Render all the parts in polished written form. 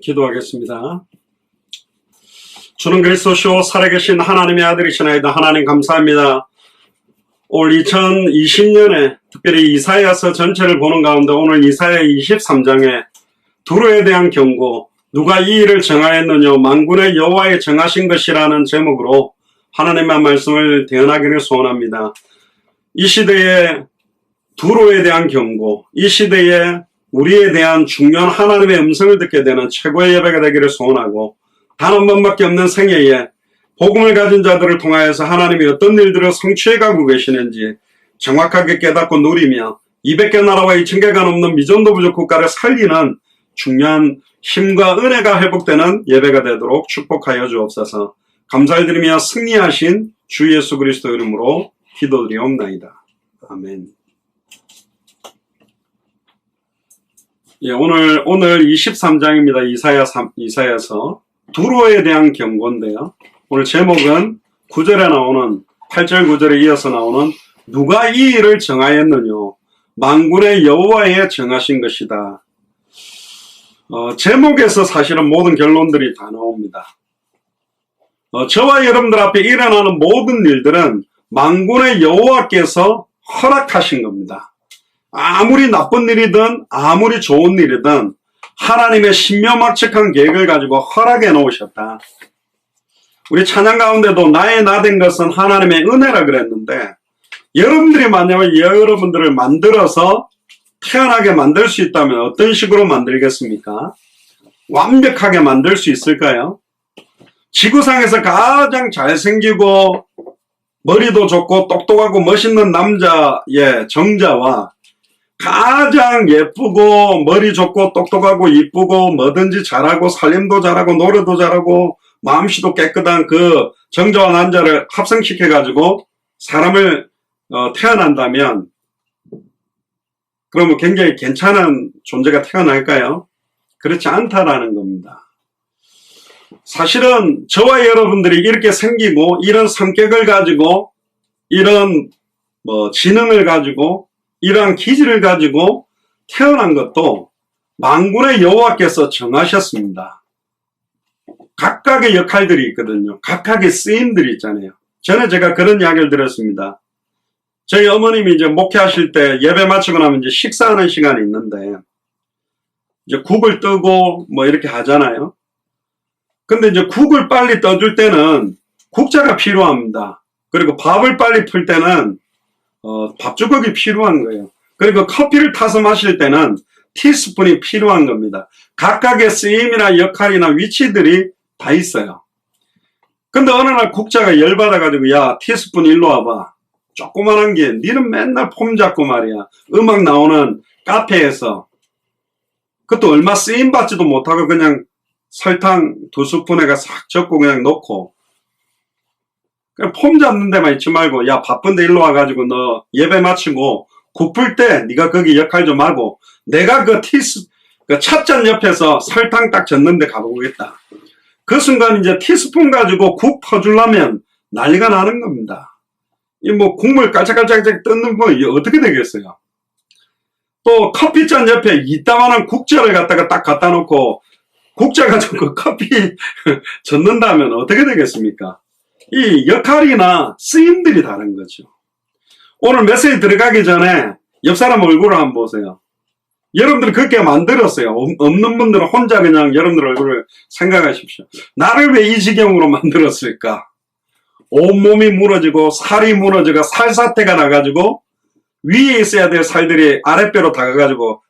기도하겠습니다. 주는 그리스도시요 살아계신 하나님의 아들이시나이다. 하나님 감사합니다. 올 2020년에 특별히 이사야서 전체를 보는 가운데 오늘 이사야 23장에 두로에 대한 경고, 누가 이 일을 정하였느냐, 만군의 여호와의 정하신 것이라는 제목으로 하나님의 말씀을 대언하기를 소원합니다. 이 시대에 두로에 대한 경고, 이 시대에 우리에 대한 중요한 하나님의 음성을 듣게 되는 최고의 예배가 되기를 소원하고, 단 한 번밖에 없는 생애에 복음을 가진 자들을 통하여서 하나님이 어떤 일들을 성취해가고 계시는지 정확하게 깨닫고 누리며 200개 나라와 2000개가 넘는 미전도 부족 국가를 살리는 중요한 힘과 은혜가 회복되는 예배가 되도록 축복하여 주옵소서. 감사드리며 승리하신 주 예수 그리스도 이름으로 기도드리옵나이다. 아멘. 오늘 23장입니다. 이사야서 두로에 대한 경고인데요. 오늘 제목은 9절에 나오는 8절 9절에 이어서 나오는 누가 이 일을 정하였느냐, 만군의 여호와의 정하신 것이다. 제목에서 사실은 모든 결론들이 다 나옵니다. 저와 여러분들 앞에 일어나는 모든 일들은 만군의 여호와께서 허락하신 겁니다. 아무리 나쁜 일이든 아무리 좋은 일이든 하나님의 신묘막측한 계획을 가지고 허락해 놓으셨다. 우리 찬양 가운데도 나의 나 된 것은 하나님의 은혜라 그랬는데, 여러분들이 만약에 여러분들을 만들어서 태어나게 만들 수 있다면 어떤 식으로 만들겠습니까? 완벽하게 만들 수 있을까요? 지구상에서 가장 잘생기고 머리도 좋고 똑똑하고 멋있는 남자의 정자와 가장 예쁘고 머리 좋고 똑똑하고 이쁘고 뭐든지 잘하고 살림도 잘하고 노래도 잘하고 마음씨도 깨끗한 그 정자와 남자를 합성시켜 가지고 사람을 태어난다면 그러면 굉장히 괜찮은 존재가 태어날까요? 그렇지 않다라는 겁니다. 사실은 저와 여러분들이 이렇게 생기고 이런 성격을 가지고 이런 지능을 가지고 이러한 기질을 가지고 태어난 것도 만군의 여호와께서 정하셨습니다. 각각의 역할들이 있거든요. 각각의 쓰임들이 있잖아요. 전에 제가 그런 이야기를 들었습니다. 저희 어머님이 이제 목회하실 때 예배 마치고 나면 이제 식사하는 시간이 있는데, 이제 국을 뜨고 이렇게 하잖아요. 근데 이제 국을 빨리 떠줄 때는 국자가 필요합니다. 그리고 밥을 빨리 풀 때는 밥주걱이 필요한 거예요. 그리고 커피를 타서 마실 때는 티스푼이 필요한 겁니다. 각각의 쓰임이나 역할이나 위치들이 다 있어요. 근데 어느 날 국자가 열받아가지고, 야, 티스푼 일로 와봐. 조그만한 게, 니는 맨날 폼 잡고 말이야. 음악 나오는 카페에서. 그것도 얼마 쓰임받지도 못하고 그냥 설탕 2스푼에가 싹 적고 그냥 넣고. 그냥 폼 잡는 데만 있지 말고, 야, 바쁜데 일로 와가지고 너 예배 마치고 국 풀 때 네가 거기 역할 좀 하고, 내가 그 찻잔 옆에서 설탕 딱 젓는데 가보겠다. 그 순간 이제 티스푼 가지고 국 퍼주려면 난리가 나는 겁니다. 국물 깔짝깔짝 뜯는 거 어떻게 되겠어요? 또 커피잔 옆에 이따만한 국자를 갖다가 딱 갖다 놓고 국자 가지고 커피 젓는다면 어떻게 되겠습니까? 이 역할이나 쓰임들이 다른 거죠. 오늘 메시지 들어가기 전에 옆 사람 얼굴을 한번 보세요. 여러분들 그렇게 만들었어요. 없는 분들은 혼자 그냥 여러분들 얼굴을 생각하십시오. 나를 왜 이 지경으로 만들었을까? 온몸이 무너지고 살이 무너지고 살사태가 나가지고 위에 있어야 될 살들이 아랫배로 다가가지고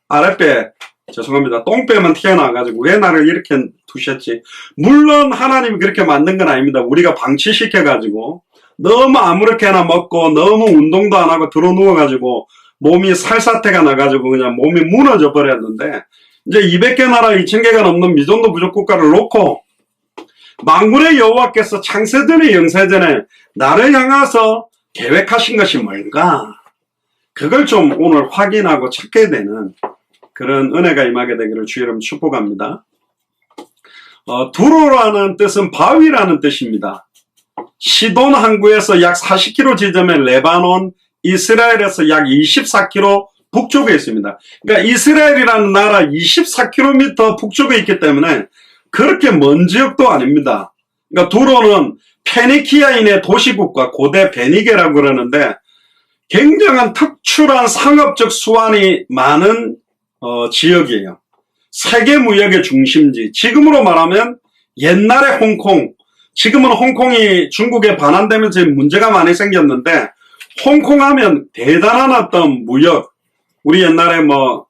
똥배만 튀어나와가지고 왜 나를 이렇게 두셨지? 물론 하나님이 그렇게 만든 건 아닙니다. 우리가 방치시켜가지고 너무 아무렇게나 먹고 너무 운동도 안 하고 들어 누워가지고 몸이 살사태가 나가지고 그냥 몸이 무너져 버렸는데, 이제 200개 나라 2000개가 넘는 미전도 부족 국가를 놓고 만군의 여호와께서 창세전에 영세전에 나를 향해서 계획하신 것이 뭘까? 그걸 좀 오늘 확인하고 찾게 되는 그런 은혜가 임하게 되기를 주 여러분 축복합니다. 두로라는 뜻은 바위라는 뜻입니다. 시돈 항구에서 약 40km 지점의 레바논, 이스라엘에서 약 24km 북쪽에 있습니다. 그러니까 이스라엘이라는 나라 24km 북쪽에 있기 때문에 그렇게 먼 지역도 아닙니다. 그러니까 두로는 페니키아인의 도시국가 고대 베니게라고 그러는데 굉장한 특출한 상업적 수완이 많은 지역이에요. 세계 무역의 중심지. 지금으로 말하면 옛날의 홍콩, 지금은 홍콩이 중국에 반환되면서 문제가 많이 생겼는데 홍콩 하면 대단한 어떤 무역, 우리 옛날에 뭐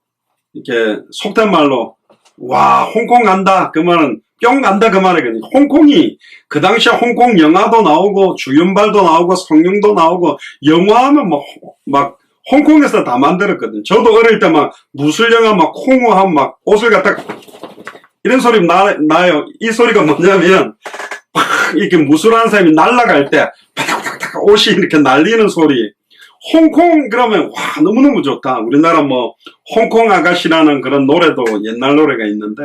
이렇게 속된 말로 와 홍콩 간다 그 말은 뿅 간다 그 말이거든요. 홍콩이 그 당시에 홍콩 영화도 나오고 주윤발도 나오고 성룡도 나오고 영화하면 막 홍콩에서 다 만들었거든요. 저도 어릴 때 막 무술 영화 막 콩우하면 막 옷을 갖다 이런 소리 나요. 이 소리가 뭐냐면 막 이렇게 무술하는 사람이 날아갈 때 바닥바닥 옷이 이렇게 날리는 소리. 홍콩 그러면 와 너무너무 좋다. 우리나라 뭐 홍콩 아가씨라는 그런 노래도 옛날 노래가 있는데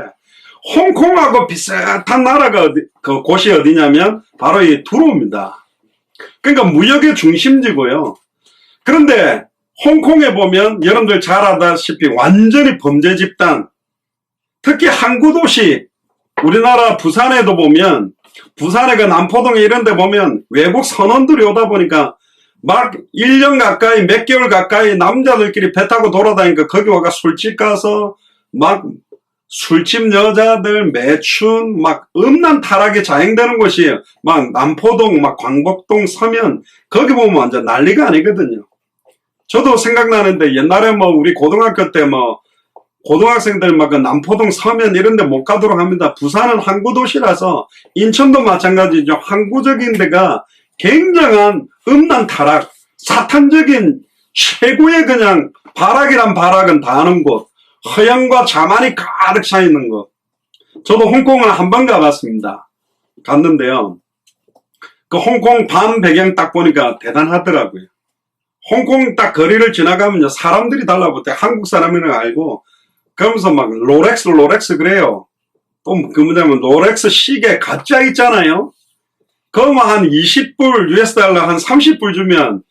홍콩하고 비슷한 나라가 그 곳이 어디냐면 바로 이 두로입니다. 그러니까 무역의 중심지고요. 그런데 홍콩에 보면 여러분들 잘 아다시피 완전히 범죄 집단, 특히 항구 도시 우리나라 부산에도 보면 부산의 그 남포동에 이런 데 보면 외국 선원들이 오다 보니까 막 1년 가까이 몇 개월 가까이 남자들끼리 배 타고 돌아다니니까 거기 와가 술집 가서 막 술집 여자들 매춘 막 음란 타락이 자행되는 곳이에요. 막 남포동 막 광복동 서면 거기 보면 완전 난리가 아니거든요. 저도 생각나는데 옛날에 뭐 우리 고등학교 때 뭐 고등학생들 막 그 남포동 서면 이런 데 못 가도록 합니다. 부산은 항구 도시라서 인천도 마찬가지죠. 항구적인 데가 굉장한 음란 타락, 사탄적인 최고의 그냥 발악이란 발악은 다 하는 곳, 허영과 자만이 가득 차 있는 곳. 저도 홍콩을 한 번 가봤습니다. 갔는데요. 그 홍콩 밤 배경 딱 보니까 대단하더라고요. 홍콩 딱 거리를 지나가면요. 사람들이 달라붙어요. 한국 사람이라는 거 알고. 그러면서 막 롤렉스 그래요. 또 그 뭐냐면 롤렉스 시계 가짜 있잖아요. 그거만 한 20불 US 달러 한 30불 주면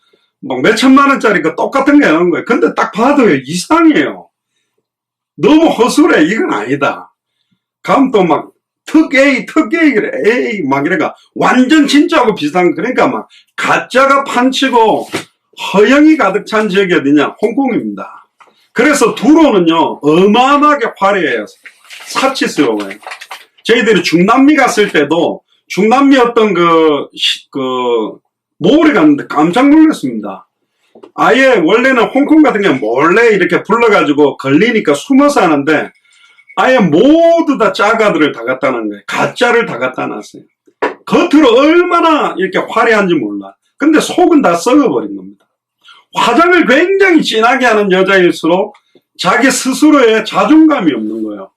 막 몇천만 원짜리 그 똑같은 게 나오는 거예요. 근데 딱 봐도 이상해요. 너무 허술해. 이건 아니다. 그럼 또 막 특 A 그래. A 막 이래가 완전 진짜하고 비슷한 그러니까 막 가짜가 판치고 허영이 가득 찬 지역이 어디냐? 홍콩입니다. 그래서 두로는요 어마어마하게 화려해요. 사치스러워요. 저희들이 중남미 갔을 때도 중남미 어떤 모을에 갔는데 깜짝 놀랐습니다. 아예 원래는 홍콩 같은 경우는 몰래 이렇게 불러가지고 걸리니까 숨어서 하는데 아예 모두 다 짜가들을 다 갖다 놓은 거예요. 가짜를 다 갖다 놨어요. 겉으로 얼마나 이렇게 화려한지 몰라. 근데 속은 다 썩어버린 겁니다. 화장을 굉장히 진하게 하는 여자일수록 자기 스스로의 자존감이 없는 거예요.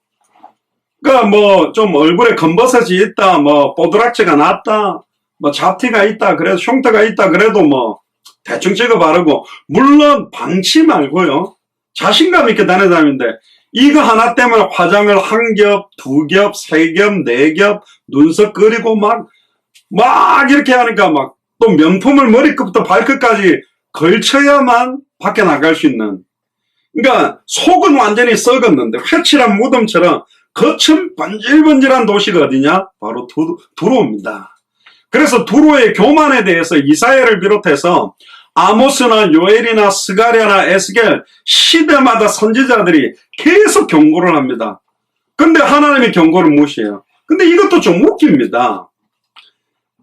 그러니까 뭐 좀 얼굴에 검버섯이 있다, 뭐 뽀드락지가 났다, 뭐 잡티가 있다, 그래도 흉터가 있다, 그래도 뭐 대충 찍어 바르고 물론 방치 말고요. 자신감 있게 다니는데 이거 하나 때문에 화장을 한 겹, 두 겹, 세 겹, 네 겹, 눈썹 그리고 막 이렇게 하니까 막 또 명품을 머리끝부터 발끝까지 걸쳐야만 밖에 나갈 수 있는. 그러니까 속은 완전히 썩었는데 회칠한 무덤처럼 겉은 번질번질한 도시가 어디냐? 바로 두로입니다. 그래서 두로의 교만에 대해서 이사야를 비롯해서 아모스나 요엘이나 스가랴나 에스겔 시대마다 선지자들이 계속 경고를 합니다. 근데 하나님의 경고를 무시해요. 근데 이것도 좀 웃깁니다.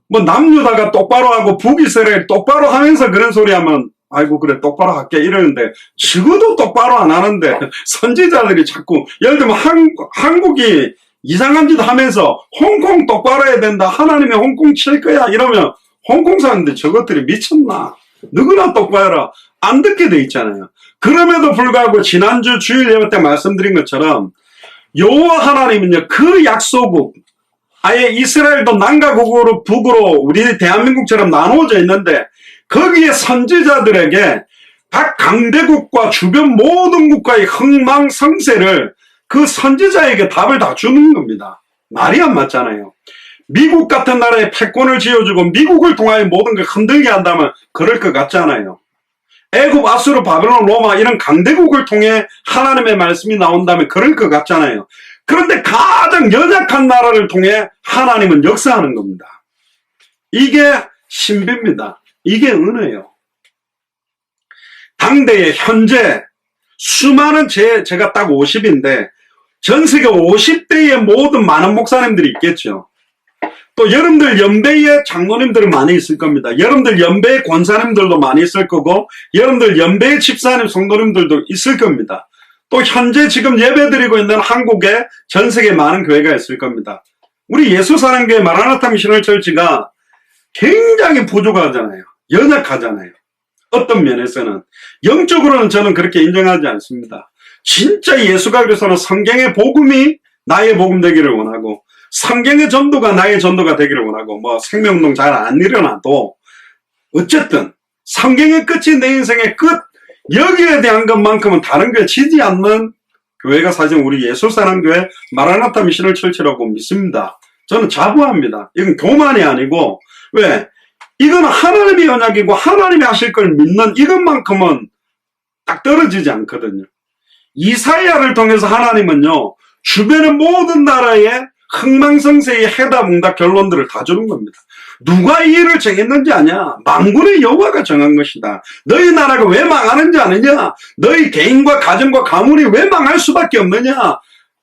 뭐 남유다가 똑바로 하고 북이스라엘 똑바로 하면서 그런 소리 하면 아이고 그래 똑바로 할게 이러는데 적어도 똑바로 안 하는데 선지자들이 자꾸 예를 들면 한국이 이상한 짓 하면서 홍콩 똑바로 해야 된다. 하나님이 홍콩 칠 거야. 이러면 홍콩 사람들 저것들이 미쳤나. 누구나 똑바로 안 듣게 돼 있잖아요. 그럼에도 불구하고 지난주 주일 예배 때 말씀드린 것처럼 여호와 하나님은요 그 약소국 아예 이스라엘도 남가국으로 북으로 우리 대한민국처럼 나누어져 있는데 거기에 선지자들에게 각 강대국과 주변 모든 국가의 흥망성쇠를 그 선지자에게 답을 다 주는 겁니다. 말이 안 맞잖아요. 미국 같은 나라에 패권을 쥐어주고 미국을 통하여 모든 걸 흔들게 한다면 그럴 것 같잖아요. 애굽, 아수르, 바벨론, 로마 이런 강대국을 통해 하나님의 말씀이 나온다면 그럴 것 같잖아요. 그런데 가장 연약한 나라를 통해 하나님은 역사하는 겁니다. 이게 신비입니다. 이게 은혜예요. 당대에 현재 수많은 제가 딱 50인데 전 세계 50대의 모든 많은 목사님들이 있겠죠. 또 여러분들 연배의 장로님들은 많이 있을 겁니다. 여러분들 연배의 권사님들도 많이 있을 거고 여러분들 연배의 집사님, 성도님들도 있을 겁니다. 또 현재 지금 예배드리고 있는 한국에 전 세계 많은 교회가 있을 겁니다. 우리 예수사랑교회 마라나타 미셔널 처치가 굉장히 부족하잖아요. 연약하잖아요. 어떤 면에서는. 영적으로는 저는 그렇게 인정하지 않습니다. 진짜 예수가 그래서는 성경의 복음이 나의 복음 되기를 원하고 성경의 전도가 나의 전도가 되기를 원하고 뭐 생명운동 잘 안 일어나도 어쨌든 성경의 끝이 내 인생의 끝 여기에 대한 것만큼은 다른 교회 지지 않는 교회가 사실 우리 예수사랑교회 마라나타 미셔널 처치라고 믿습니다. 저는 자부합니다. 이건 교만이 아니고 왜? 이건 하나님의 언약이고 하나님이 하실 걸 믿는 이것만큼은 딱 떨어지지 않거든요. 이사야를 통해서 하나님은요 주변의 모든 나라의 흥망성쇠의 해답응답 결론들을 다 주는 겁니다. 누가 이 일을 정했는지 아냐? 만군의 여호와가 정한 것이다. 너희 나라가 왜 망하는지 아느냐? 너희 개인과 가정과 가문이 왜 망할 수밖에 없느냐?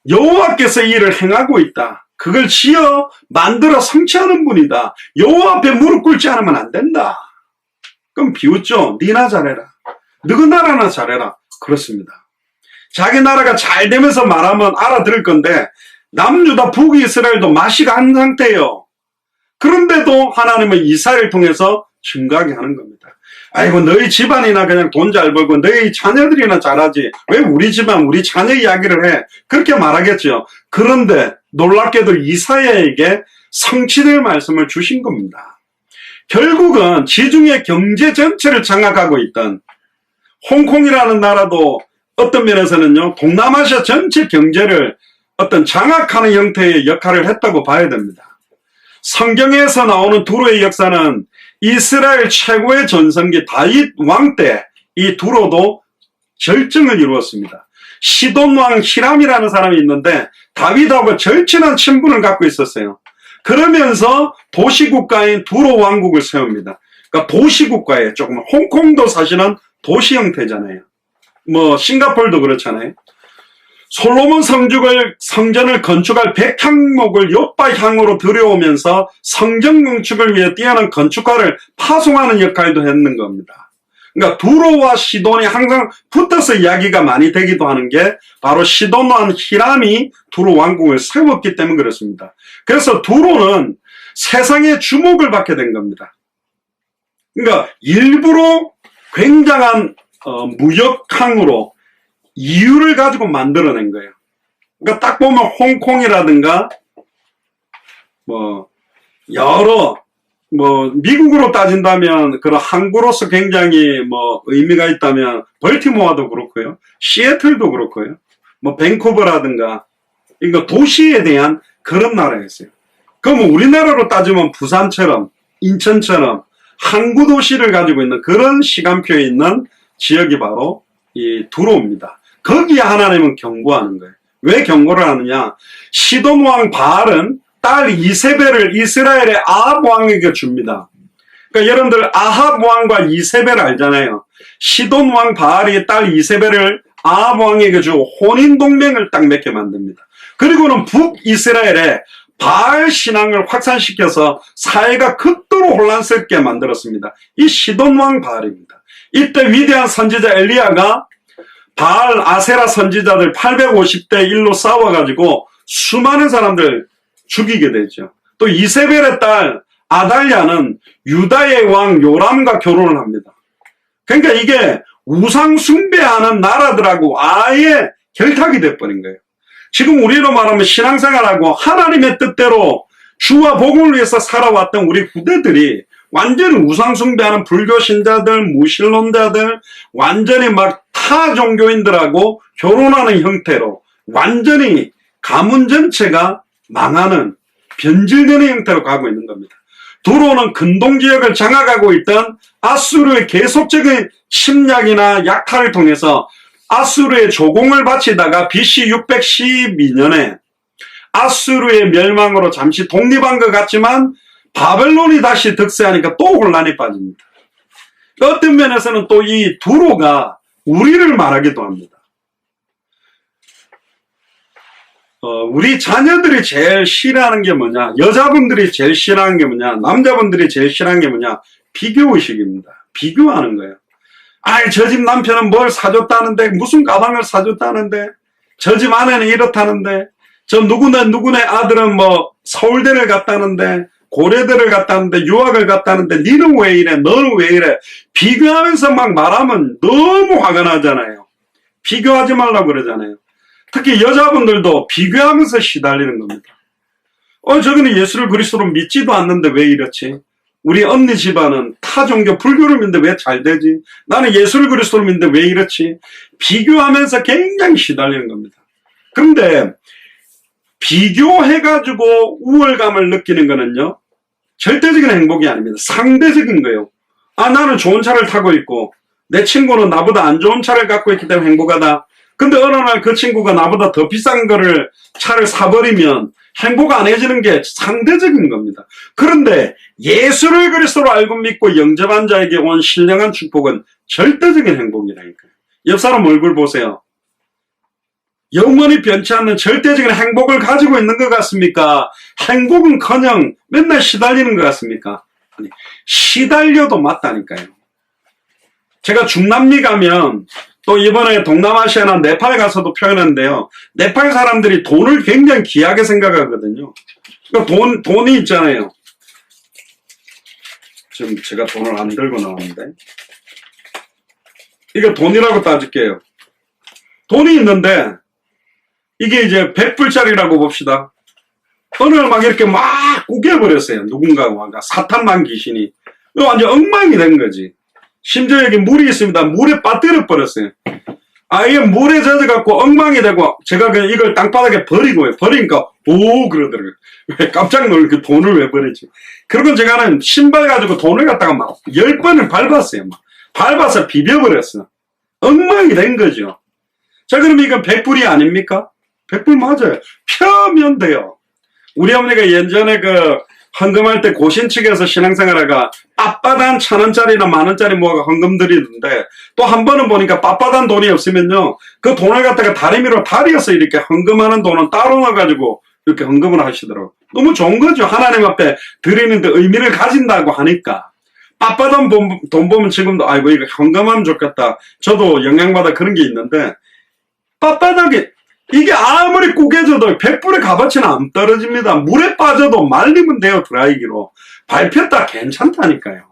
여호와께서 이 일을 행하고 있다. 그걸 지어 만들어 성취하는 분이다. 여호와 앞에 무릎 꿇지 않으면 안 된다. 그럼 비웃죠. 니나 잘해라. 너희 나라나 잘해라. 그렇습니다. 자기 나라가 잘 되면서 말하면 알아들을 건데 남유다 북이스라엘도 맛이 간 상태예요. 그런데도 하나님은 이사야를 통해서 증거하게 하는 겁니다. 아이고 너희 집안이나 그냥 돈 잘 벌고 너희 자녀들이나 잘하지 왜 우리 집안 우리 자녀 이야기를 해 그렇게 말하겠죠. 그런데 놀랍게도 이사야에게 성취될 말씀을 주신 겁니다. 결국은 지중해 경제 전체를 장악하고 있던 홍콩이라는 나라도 어떤 면에서는요 동남아시아 전체 경제를 어떤 장악하는 형태의 역할을 했다고 봐야 됩니다. 성경에서 나오는 두로의 역사는 이스라엘 최고의 전성기 다윗 왕 때 이 두로도 절정을 이루었습니다. 시돈 왕 히람이라는 사람이 있는데 다윗하고 절친한 친분을 갖고 있었어요. 그러면서 도시국가인 두로 왕국을 세웁니다. 그러니까 도시국가에 조금 홍콩도 사실은 도시 형태잖아요. 뭐 싱가포르도 그렇잖아요. 솔로몬 성전을 건축할 100항목을 요바향으로 들여오면서 성전 건축을 위해 뛰어난 건축가를 파송하는 역할도 했는 겁니다. 그러니까 두로와 시돈이 항상 붙어서 이야기가 많이 되기도 하는 게 바로 시돈 왕 히람이 두로 왕국을 세웠기 때문에 그렇습니다. 그래서 두로는 세상의 주목을 받게 된 겁니다. 그러니까 일부러 굉장한 무역항으로 이유를 가지고 만들어낸 거예요. 그러니까 딱 보면 홍콩이라든가 여러 미국으로 따진다면 그런 항구로서 굉장히 의미가 있다면 벌티모어도 그렇고요. 시애틀도 그렇고요. 밴쿠버라든가 그러니까 도시에 대한 그런 나라였어요. 그러면 우리나라로 따지면 부산처럼 인천처럼 항구 도시를 가지고 있는 그런 시간표에 있는 지역이 바로 이 두로입니다. 거기에 하나님은 경고하는 거예요. 왜 경고를 하느냐? 시돈 왕 바알은 딸 이세벨을 이스라엘의 아합 왕에게 줍니다. 그러니까 여러분들 아합 왕과 이세벨 알잖아요. 시돈 왕 바알이 딸 이세벨을 아합 왕에게 주고 혼인 동맹을 딱 맺게 만듭니다. 그리고는 북이스라엘에 바알 신앙을 확산시켜서 사회가 극도로 혼란스럽게 만들었습니다. 이 시돈 왕 바알입니다. 이때 위대한 선지자 엘리야가 바알 아세라 선지자들 850대 1로 싸워가지고 수많은 사람들 죽이게 되죠. 또 이세벨의 딸 아달랴는 유다의 왕 요람과 결혼을 합니다. 그러니까 이게 우상 숭배하는 나라들하고 아예 결탁이 돼버린 거예요. 지금 우리로 말하면 신앙생활하고 하나님의 뜻대로 주와 복음을 위해서 살아왔던 우리 후대들이 완전히 우상 숭배하는 불교 신자들, 무신론자들, 완전히 막 타 종교인들하고 결혼하는 형태로 완전히 가문 전체가 망하는 변질되는 형태로 가고 있는 겁니다. 두로는 근동 지역을 장악하고 있던 아수르의 계속적인 침략이나 약탈을 통해서 아수르의 조공을 바치다가 BC 612년에 아수르의 멸망으로 잠시 독립한 것 같지만 바벨론이 다시 득세하니까 또 혼란에 빠집니다. 어떤 면에서는 또 이 두로가 우리를 말하기도 합니다. 우리 자녀들이 제일 싫어하는 게 뭐냐? 여자분들이 제일 싫어하는 게 뭐냐? 남자분들이 제일 싫어하는 게 뭐냐? 비교의식입니다. 비교하는 거예요. 아이, 저 집 남편은 뭘 사줬다는데, 무슨 가방을 사줬다는데, 저 집 아내는 이렇다는데, 저 누구네 아들은 뭐 서울대를 갔다는데, 고려대를 갔다는데, 유학을 갔다는데, 니는 왜 이래? 너는 왜 이래? 비교하면서 막 말하면 너무 화가 나잖아요. 비교하지 말라고 그러잖아요. 특히 여자분들도 비교하면서 시달리는 겁니다. 저기는 예수를 그리스도로 믿지도 않는데 왜 이렇지? 우리 언니 집안은 타 종교 불교를 믿는데 왜 잘 되지? 나는 예수를 그리스도로 믿는데 왜 이렇지? 비교하면서 굉장히 시달리는 겁니다. 그런데 비교해가지고 우월감을 느끼는 거는요, 절대적인 행복이 아닙니다. 상대적인 거예요. 나는 좋은 차를 타고 있고 내 친구는 나보다 안 좋은 차를 갖고 있기 때문에 행복하다. 근데 어느 날 그 친구가 나보다 더 비싼 차를 사버리면 행복 안 해지는 게 상대적인 겁니다. 그런데 예수를 그리스도로 알고 믿고 영접한 자에게 온 신령한 축복은 절대적인 행복이라니까요. 옆 사람 얼굴 보세요. 영원히 변치 않는 절대적인 행복을 가지고 있는 것 같습니까? 행복은커녕 맨날 시달리는 것 같습니까? 아니, 시달려도 맞다니까요. 제가 중남미 가면 또 이번에 동남아시아나 네팔 가서도 표현했는데요. 네팔 사람들이 돈을 굉장히 귀하게 생각하거든요. 그러니까 돈이 있잖아요. 지금 제가 돈을 안 들고 나왔는데. 이거 돈이라고 따질게요. 돈이 있는데 이게 이제 100불짜리라고 봅시다. 어느 날 막 이렇게 막 구겨버렸어요. 누군가가 사탄만 귀신이. 완전 엉망이 된 거지. 심지어 여기 물이 있습니다. 물에 빠뜨려 버렸어요. 이게 물에 젖어갖고 엉망이 되고, 제가 그냥 이걸 땅바닥에 버리고요. 버리니까, 오, 그러더라고요. 왜 깜짝 놀고 돈을 왜 버리지? 그러고 제가는 신발 가지고 돈을 갖다가 막 10번을 밟았어요. 막. 밟아서 비벼버렸어요. 엉망이 된 거죠. 자, 그럼 이건 100불이 아닙니까? 100불 맞아요. 펴면 돼요. 우리 어머니가 예전에 헌금할 때 고신 측에서 신앙생활하다가 빳빳한 1,000원짜리나 10,000원짜리 모아가 헌금 드리는데, 또 한 번은 보니까 빳빳한 돈이 없으면요, 그 돈을 갖다가 다리미로 다리어서 이렇게 헌금하는 돈은 따로 넣어가지고 이렇게 헌금을 하시더라고요. 너무 좋은 거죠. 하나님 앞에 드리는데 의미를 가진다고 하니까. 빳빳한 돈 보면 지금도 아이고 이거 헌금하면 좋겠다. 저도 영향받아 그런 게 있는데, 빳빳하게 이게 아무리 구겨져도 100불의 값어치는 안 떨어집니다. 물에 빠져도 말리면 돼요. 드라이기로. 밟혔다 괜찮다니까요.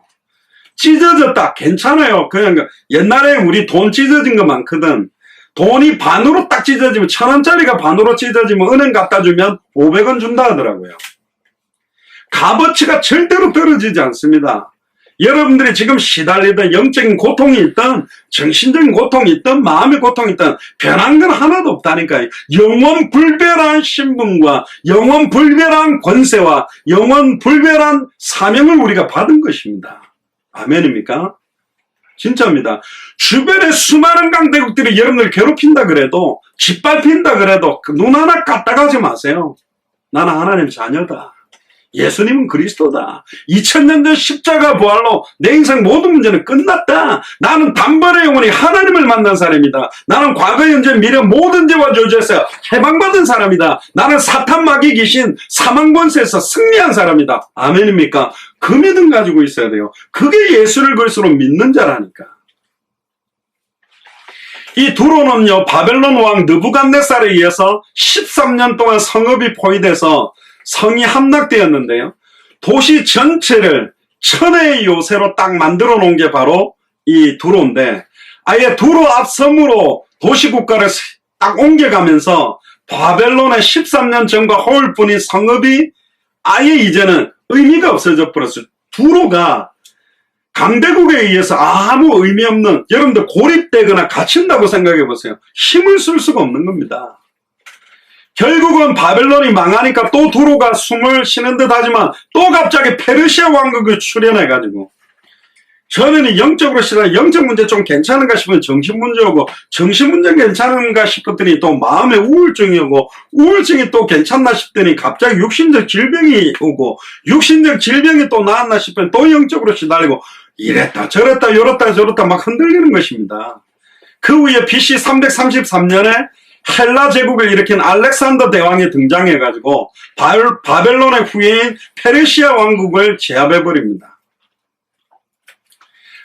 찢어졌다 괜찮아요. 그냥 옛날에 우리 돈 찢어진 거 많거든. 돈이 반으로 딱 찢어지면 1,000원짜리가 반으로 찢어지면 은행 갖다 주면 500원 준다 하더라고요. 값어치가 절대로 떨어지지 않습니다. 여러분들이 지금 시달리던 영적인 고통이 있든 정신적인 고통이 있든 마음의 고통이 있든 변한 건 하나도 없다니까요. 영원 불멸한 신분과 영원 불멸한 권세와 영원 불멸한 사명을 우리가 받은 것입니다. 아멘입니까? 진짜입니다. 주변에 수많은 강대국들이 여러분들 괴롭힌다 그래도 짓밟힌다 그래도 눈 하나 까딱하지 마세요. 나는 하나님 자녀다. 예수님은 그리스도다. 2000년 전 십자가 부활로 내 인생 모든 문제는 끝났다. 나는 단번에 영원히 하나님을 만난 사람이다. 나는 과거, 현재, 미래 모든 죄와 저주에서 해방받은 사람이다. 나는 사탄, 마귀, 귀신, 사망 권세에서 승리한 사람이다. 아멘입니까? 그 믿음 가지고 있어야 돼요. 그게 예수를 그리스도로 믿는 자라니까. 이 두로는요, 바벨론 왕 느부갓네살에 의해서 13년 동안 성읍이 포위돼서 성이 함락되었는데요. 도시 전체를 천혜의 요새로 딱 만들어 놓은 게 바로 이 두로인데, 아예 두로 앞섬으로 도시국가를 딱 옮겨가면서 바벨론의 13년 전과 허울뿐인 성읍이 아예 이제는 의미가 없어져 버렸어요. 두로가 강대국에 의해서 아무 의미 없는, 여러분들 고립되거나 갇힌다고 생각해 보세요. 힘을 쓸 수가 없는 겁니다. 결국은 바벨론이 망하니까 또 두로가 숨을 쉬는 듯 하지만 또 갑자기 페르시아 왕국을 출현해가지고 저는 영적으로 시작 영적 문제 좀 괜찮은가 싶으면 정신 문제 오고 정신 문제 괜찮은가 싶었더니 또 마음의 우울증이 오고 우울증이 또 괜찮나 싶더니 갑자기 육신적 질병이 오고 육신적 질병이 또 나았나 싶으면 또 영적으로 시달리고 이랬다 저랬다 요랬다 저랬다 막 흔들리는 것입니다. 그 후에 BC 333년에 헬라 제국을 일으킨 알렉산더 대왕이 등장해가지고 바벨론의 후예인 페르시아 왕국을 제압해버립니다.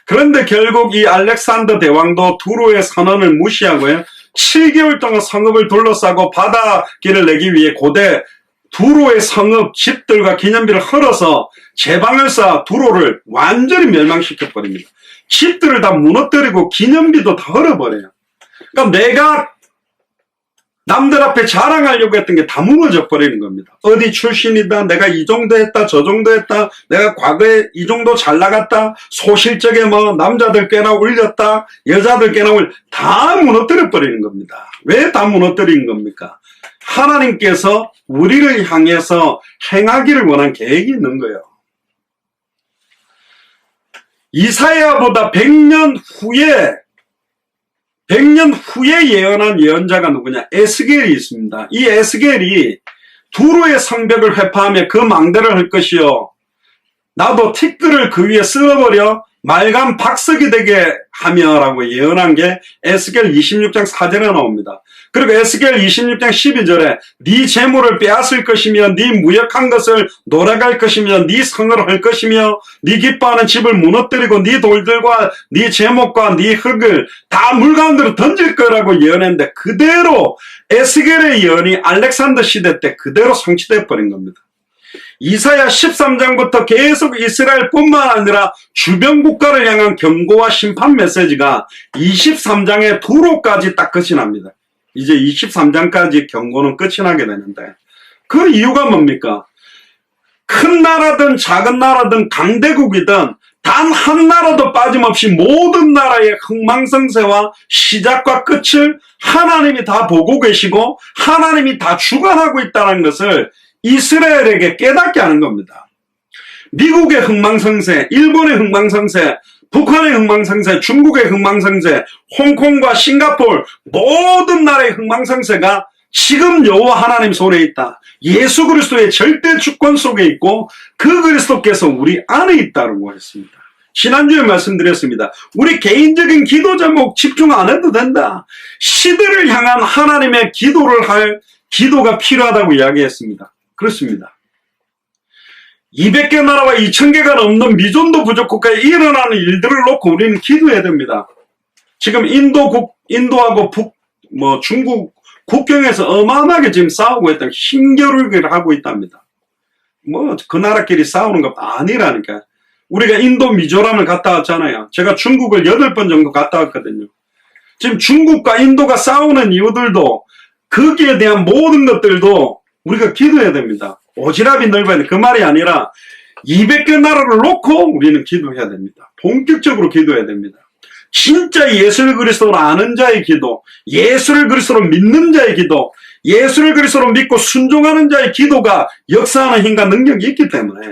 그런데 결국 이 알렉산더 대왕도 두로의 선언을 무시하고요. 7개월 동안 성읍을 둘러싸고 바다길을 내기 위해 고대 두로의 성읍 집들과 기념비를 헐어서 제방을 쌓아 두로를 완전히 멸망시켜버립니다. 집들을 다 무너뜨리고 기념비도 다 헐어버려요. 그러니까 내가 남들 앞에 자랑하려고 했던 게 다 무너져 버리는 겁니다. 어디 출신이다, 내가 이 정도 했다, 저 정도 했다, 내가 과거에 이 정도 잘 나갔다, 소실적에 뭐 남자들 꽤나 올렸다, 여자들 꽤나 다 무너뜨려 버리는 겁니다. 왜 다 무너뜨린 겁니까? 하나님께서 우리를 향해서 행하기를 원한 계획이 있는 거예요. 이사야보다 100년 후에 예언한 예언자가 누구냐? 에스겔이 있습니다. 이 에스겔이 두로의 성벽을 회파하며 그 망대를 할 것이요. 나도 티끌을 그 위에 쓸어버려 말간 박석이 되게 하며 라고 예언한 게 에스겔 26장 4절에 나옵니다. 그리고 에스겔 26장 12절에 네 재물을 빼앗을 것이며 네 무역한 것을 놀아갈 것이며 네 성을 할 것이며 네 기뻐하는 집을 무너뜨리고 네 돌들과 네 제목과 네 흙을 다 물 가운데로 던질 거라고 예언했는데 그대로 에스겔의 예언이 알렉산더 시대 때 그대로 성취돼 버린 겁니다. 이사야 13장부터 계속 이스라엘뿐만 아니라 주변 국가를 향한 경고와 심판 메시지가 23장에 두로까지 딱 끝이 납니다. 이제 23장까지 경고는 끝이 나게 되는데 그 이유가 뭡니까? 큰 나라든 작은 나라든 강대국이든 단 한 나라도 빠짐없이 모든 나라의 흥망성쇠와 시작과 끝을 하나님이 다 보고 계시고 하나님이 다 주관하고 있다는 것을 이스라엘에게 깨닫게 하는 겁니다. 미국의 흥망성쇠, 일본의 흥망성쇠, 북한의 흥망성쇠, 중국의 흥망성쇠, 홍콩과 싱가포르 모든 나라의 흥망성쇠가 지금 여호와 하나님 손에 있다. 예수 그리스도의 절대 주권 속에 있고 그 그리스도께서 우리 안에 있다고 했습니다. 지난주에 말씀드렸습니다. 우리 개인적인 기도 제목 집중 안 해도 된다. 시대를 향한 하나님의 기도를 할 기도가 필요하다고 이야기했습니다. 그렇습니다. 200개 나라와 2000개가 넘는 미존도 부족 국가에 일어나는 일들을 놓고 우리는 기도해야 됩니다. 지금 인도하고 중국 국경에서 어마어마하게 지금 싸우고 있다. 힘겨루기를 하고 있답니다. 그 나라끼리 싸우는 거 아니라니까. 우리가 인도 미조람을 갔다 왔잖아요. 제가 중국을 8번 정도 갔다 왔거든요. 지금 중국과 인도가 싸우는 이유들도 거기에 대한 모든 것들도 우리가 기도해야 됩니다. 오지랖이 넓어야 돼. 그 말이 아니라 200개 나라를 놓고 우리는 기도해야 됩니다. 본격적으로 기도해야 됩니다. 진짜 예수를 그리스도로 아는 자의 기도, 예수를 그리스도로 믿는 자의 기도, 예수를 그리스도로 믿고 순종하는 자의 기도가 역사하는 힘과 능력이 있기 때문에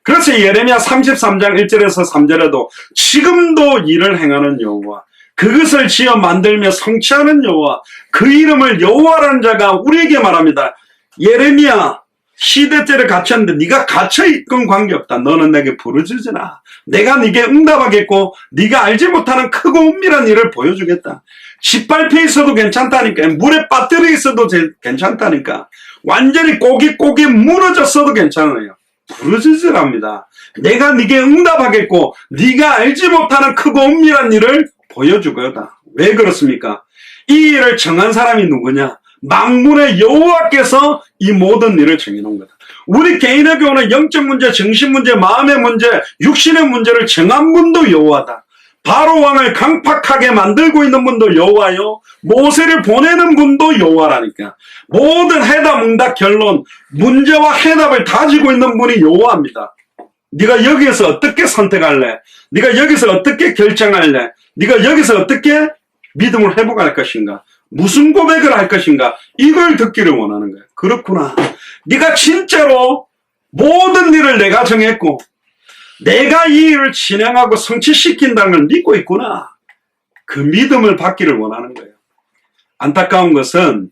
그래서 예레미야 33장 1절에서 3절에도 지금도 일을 행하는 여호와 그것을 지어 만들며 성취하는 여호와 그 이름을 여호와라는 자가 우리에게 말합니다. 예레미야 시대때를 갇혔는데 네가 갇혀있건 관계없다. 너는 내게 부르짖으라. 내가 네게 응답하겠고 네가 알지 못하는 크고 은밀한 일을 보여주겠다. 짓밟혀 있어도 괜찮다니까. 물에 빠뜨려 있어도 괜찮다니까. 완전히 꼬깃꼬깃 무너졌어도 괜찮아요. 부르짖으랍니다. 내가 네게 응답하겠고 네가 알지 못하는 크고 은밀한 일을 보여주거다. 왜 그렇습니까? 이 일을 정한 사람이 누구냐? 만군의 여호와께서 이 모든 일을 정해놓은 거다. 우리 개인에게 오는 영적 문제, 정신 문제, 마음의 문제, 육신의 문제를 정한 분도 여호와다. 바로 왕을 강팍하게 만들고 있는 분도 여호와요. 모세를 보내는 분도 여호와라니까. 모든 해답, 응답, 결론, 문제와 해답을 다지고 있는 분이 여호와입니다. 네가 여기에서 어떻게 선택할래? 네가 여기서 어떻게 결정할래? 네가 여기서 어떻게 믿음을 회복할 것인가? 무슨 고백을 할 것인가? 이걸 듣기를 원하는 거예요. 그렇구나. 네가 진짜로 모든 일을 내가 정했고 내가 이 일을 진행하고 성취시킨다는 걸 믿고 있구나. 그 믿음을 받기를 원하는 거예요. 안타까운 것은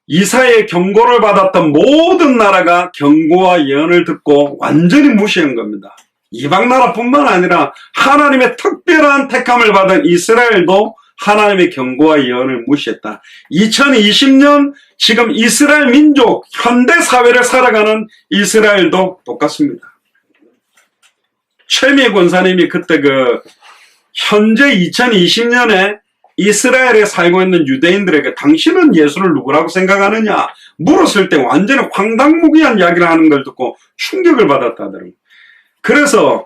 이사야의 경고를 받았던 모든 나라가 경고와 예언을 듣고 완전히 무시한 겁니다. 이방 나라뿐만 아니라 하나님의 특별한 택함을 받은 이스라엘도 하나님의 경고와 예언을 무시했다. 2020년 지금 이스라엘 민족, 현대 사회를 살아가는 이스라엘도 똑같습니다. 최미애 권사님이 그때 현재 2020년에 이스라엘에 살고 있는 유대인들에게 당신은 예수를 누구라고 생각하느냐 물었을 때 완전히 황당무계한 이야기를 하는 걸 듣고 충격을 받았다더라고요. 그래서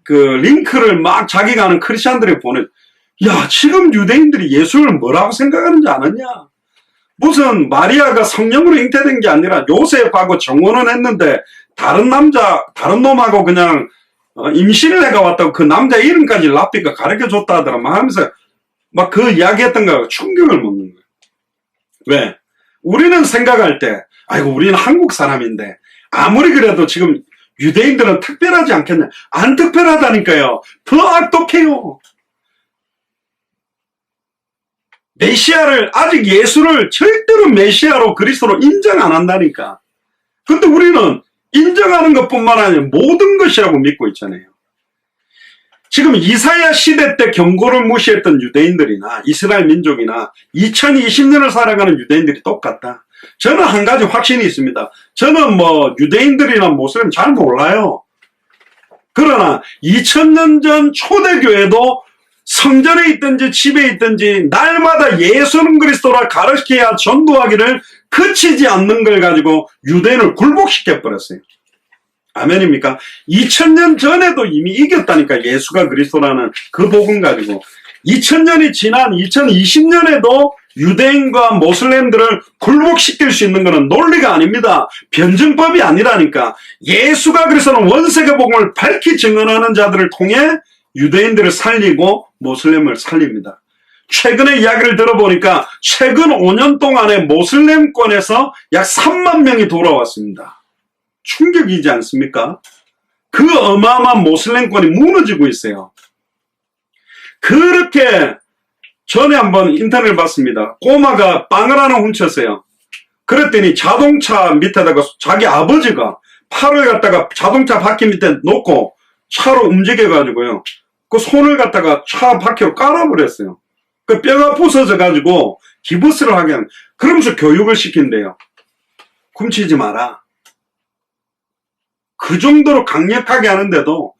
링크를 자기가 아는 크리스찬들에게 야, 지금 유대인들이 예수를 뭐라고 생각하는지 아느냐? 무슨 마리아가 성령으로 잉태된 게 아니라 요셉하고 정혼은 했는데 다른 놈하고 그냥 임신을 해가 왔다고 그 남자 이름까지 랍비가 가르쳐줬다 하더라 하면서 그 이야기했던 거하고 충격을 먹는 거예요. 왜? 우리는 생각할 때 아이고 우리는 한국 사람인데 아무리 그래도 지금 유대인들은 특별하지 않겠냐? 안 특별하다니까요. 더 악독해요. 메시아를 아직 예수를 절대로 메시아로 그리스도로 인정 안 한다니까. 근데 우리는 인정하는 것뿐만 아니라 모든 것이라고 믿고 있잖아요. 지금 이사야 시대 때 경고를 무시했던 유대인들이나 이스라엘 민족이나 2020년을 살아가는 유대인들이 똑같다. 저는 한 가지 확신이 있습니다. 저는 유대인들이나 모슬림 잘 몰라요. 그러나 2000년 전 초대교회도 성전에 있든지 집에 있든지 날마다 예수는 그리스도라 가르쳐야 전도하기를 그치지 않는 걸 가지고 유대인을 굴복시켜버렸어요. 아멘입니까? 2000년 전에도 이미 이겼다니까 예수가 그리스도라는 그 복음 가지고 2000년이 지난 2020년에도 유대인과 모슬렘들을 굴복시킬 수 있는 것은 논리가 아닙니다. 변증법이 아니라니까. 예수가 그리스도는 원색의 복음을 밝히 증언하는 자들을 통해 유대인들을 살리고 모슬렘을 살립니다. 최근의 이야기를 들어보니까 최근 5년 동안에 모슬렘권에서 약 3만 명이 돌아왔습니다. 충격이지 않습니까? 그 어마어마한 모슬렘권이 무너지고 있어요. 그렇게 전에 한번 인터넷을 봤습니다. 꼬마가 빵을 하나 훔쳤어요. 그랬더니 자동차 밑에다가 자기 아버지가 팔을 갖다가 자동차 바퀴 밑에 놓고 차로 움직여가지고요. 그 손을 갖다가 차 바퀴로 깔아버렸어요. 그 뼈가 부서져가지고 기부스를 하게 하는, 그러면서 교육을 시킨대요. 훔치지 마라. 그 정도로 강력하게 하는데도,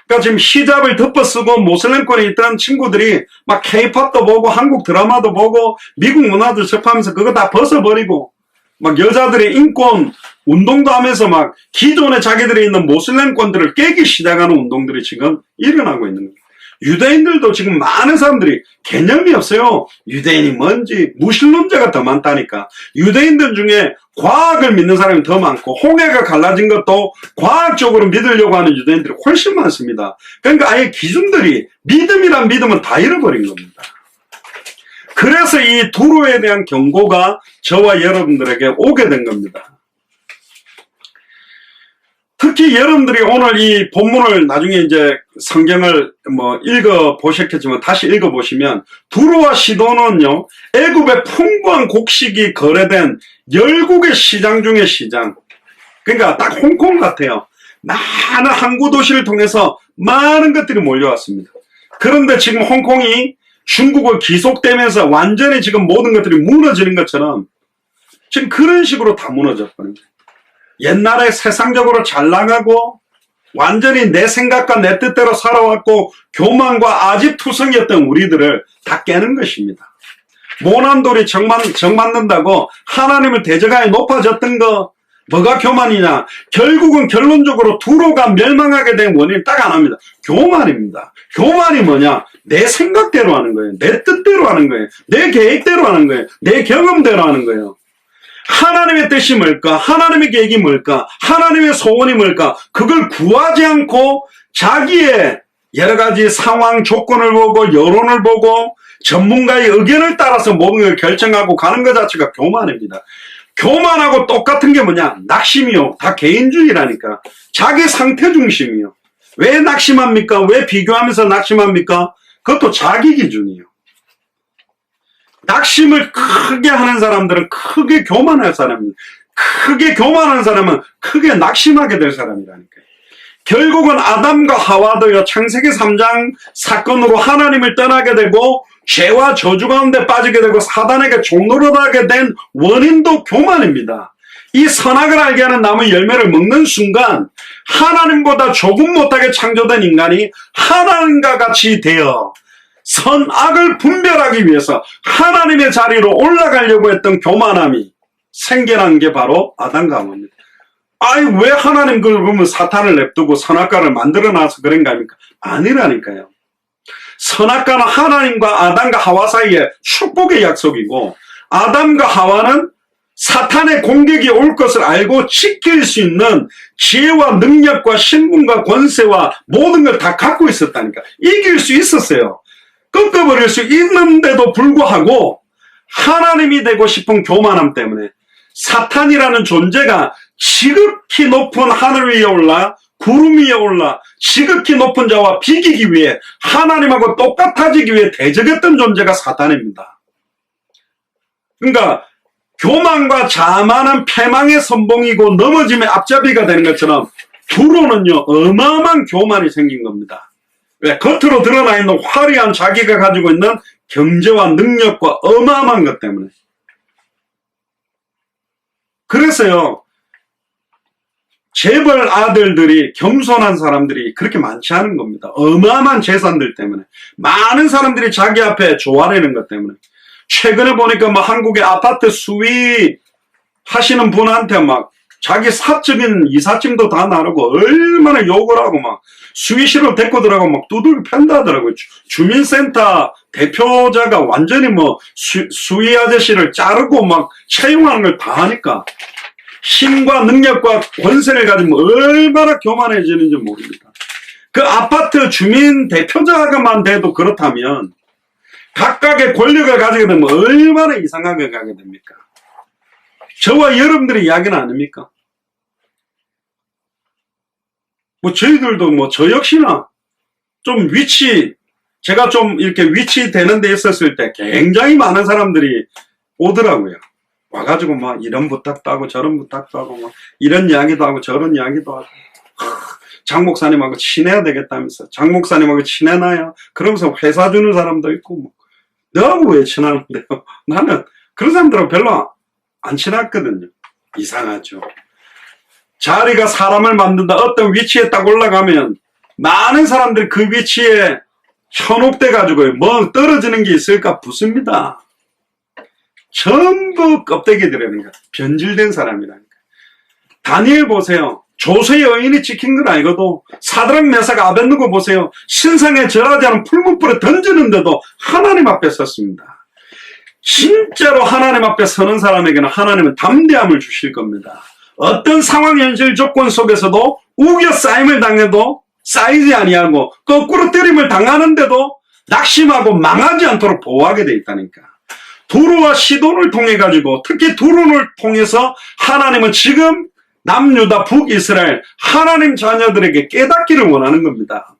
그러니까 지금 히잡을 덮어쓰고 모슬렘권에 있던 친구들이 막 케이팝도 보고 한국 드라마도 보고 미국 문화도 접하면서 그거 다 벗어버리고 막 여자들의 인권 운동도 하면서 막 기존에 자기들이 있는 모슬렘권들을 깨기 시작하는 운동들이 지금 일어나고 있는 거예요. 유대인들도 지금 많은 사람들이 개념이 없어요. 유대인이 뭔지 무신론자가 더 많다니까. 유대인들 중에 과학을 믿는 사람이 더 많고 홍해가 갈라진 것도 과학적으로 믿으려고 하는 유대인들이 훨씬 많습니다. 그러니까 아예 기준들이 믿음이란 믿음은 다 잃어버린 겁니다. 그래서 이 두로에 대한 경고가 저와 여러분들에게 오게 된 겁니다. 특히 여러분들이 오늘 이 본문을 나중에 이제 성경을 읽어 보셨겠지만 다시 읽어 보시면 두로와 시돈은요, 애굽의 풍부한 곡식이 거래된 열국의 시장 중의 시장. 그러니까 딱 홍콩 같아요. 많은 항구 도시를 통해서 많은 것들이 몰려왔습니다. 그런데 지금 홍콩이 중국을 기속되면서 완전히 지금 모든 것들이 무너지는 것처럼 지금 그런 식으로 다 무너졌거든요. 옛날에 세상적으로 잘 나가고 완전히 내 생각과 내 뜻대로 살아왔고 교만과 아집투성이었던 우리들을 다 깨는 것입니다. 모난돌이 정 맞는다고 하나님을 대적하여 높아졌던 거 뭐가 교만이냐? 결국은 결론적으로 두로가 멸망하게 된 원인이 딱 하나입니다. 교만입니다. 교만이 뭐냐? 내 생각대로 하는 거예요. 내 뜻대로 하는 거예요. 내 계획대로 하는 거예요. 내 경험대로 하는 거예요. 하나님의 뜻이 뭘까? 하나님의 계획이 뭘까? 하나님의 소원이 뭘까? 그걸 구하지 않고 자기의 여러 가지 상황, 조건을 보고 여론을 보고 전문가의 의견을 따라서 모든 걸 결정하고 가는 것 자체가 교만입니다. 교만하고 똑같은 게 뭐냐? 낙심이요. 다 개인주의라니까. 자기 상태 중심이요. 왜 낙심합니까? 왜 비교하면서 낙심합니까? 그것도 자기 기준이요. 낙심을 크게 하는 사람들은 크게 교만할 사람입니다. 크게 교만한 사람은 크게 낙심하게 될 사람이라니까요. 결국은 아담과 하와도요, 창세기 3장 사건으로 하나님을 떠나게 되고 죄와 저주 가운데 빠지게 되고 사단에게 종노릇하게 된 원인도 교만입니다. 이 선악을 알게 하는 나무 열매를 먹는 순간 하나님보다 조금 못하게 창조된 인간이 하나님과 같이 되어 선악을 분별하기 위해서 하나님의 자리로 올라가려고 했던 교만함이 생겨난 게 바로 아담과 하와입니다. 아이, 왜 하나님 그러면 사탄을 냅두고 선악과를 만들어놔서 그런가 합니까? 아니라니까요. 선악과는 하나님과 아담과 하와 사이에 축복의 약속이고, 아담과 하와는 사탄의 공격이 올 것을 알고 지킬 수 있는 지혜와 능력과 신분과 권세와 모든 걸 다 갖고 있었다니까. 이길 수 있었어요. 꺾어버릴 수 있는데도 불구하고 하나님이 되고 싶은 교만함 때문에 사탄이라는 존재가 지극히 높은 하늘 위에 올라 구름 위에 올라 지극히 높은 자와 비기기 위해 하나님하고 똑같아지기 위해 대적했던 존재가 사탄입니다. 그러니까 교만과 자만은 패망의 선봉이고 넘어짐의 앞잡이가 되는 것처럼 두로는요, 어마어마한 교만이 생긴 겁니다. 왜? 겉으로 드러나 있는 화려한 자기가 가지고 있는 경제와 능력과 어마어마한 것 때문에. 그래서요, 재벌 아들들이, 겸손한 사람들이 그렇게 많지 않은 겁니다. 어마어마한 재산들 때문에. 많은 사람들이 자기 앞에 좋아하는 것 때문에. 최근에 보니까 막 한국의 아파트 수위 하시는 분한테 막 자기 사적인 이삿짐도 다 나르고 얼마나 욕을 하고 막 수위실로 데리고 들어가고 막 두들겨 팬다 하더라고요. 주민센터 대표자가 완전히 뭐 수위 아저씨를 자르고 막 채용하는 걸 다 하니까 힘과 능력과 권세를 가지면 얼마나 교만해지는지 모릅니다. 그 아파트 주민 대표자가만 돼도 그렇다면 각각의 권력을 가지게 되면 얼마나 이상하게 가게 됩니까? 저와 여러분들의 이야기는 아닙니까? 뭐 저희들도 뭐 저 역시나 좀 제가 좀 이렇게 위치되는 데 있었을 때 굉장히 많은 사람들이 오더라고요. 와가지고 막 이런 부탁도 하고 저런 부탁도 하고 막 이런 이야기도 하고 저런 이야기도 하고 장 목사님하고 친해야 되겠다면서 장 목사님하고 친해놔야 그러면서 회사 주는 사람도 있고 뭐. 너하고 왜 친하는데요? 나는 그런 사람들하고 별로 안 친했거든요. 이상하죠. 자리가 사람을 만든다. 어떤 위치에 딱 올라가면 많은 사람들이 그 위치에 현혹돼 가지고 뭐 떨어지는 게 있을까 붙습니다. 전부 껍데기들이라니까. 변질된 사람이라니까. 다니엘 보세요. 조세의 여인이 지킨 건 아니고도 사드락 메삭 아벳느고 보세요. 신상에 절하지 않은 풀무불에 던지는데도 하나님 앞에 섰습니다. 진짜로 하나님 앞에 서는 사람에게는 하나님은 담대함을 주실 겁니다. 어떤 상황 현실 조건 속에서도 우겨 쌓임을 당해도 쌓이지 아니하고 거꾸로 때림을 당하는데도 낙심하고 망하지 않도록 보호하게 돼 있다니까. 두루와 시돈을 통해 가지고 특히 두루를 통해서 하나님은 지금 남유다 북이스라엘 하나님 자녀들에게 깨닫기를 원하는 겁니다.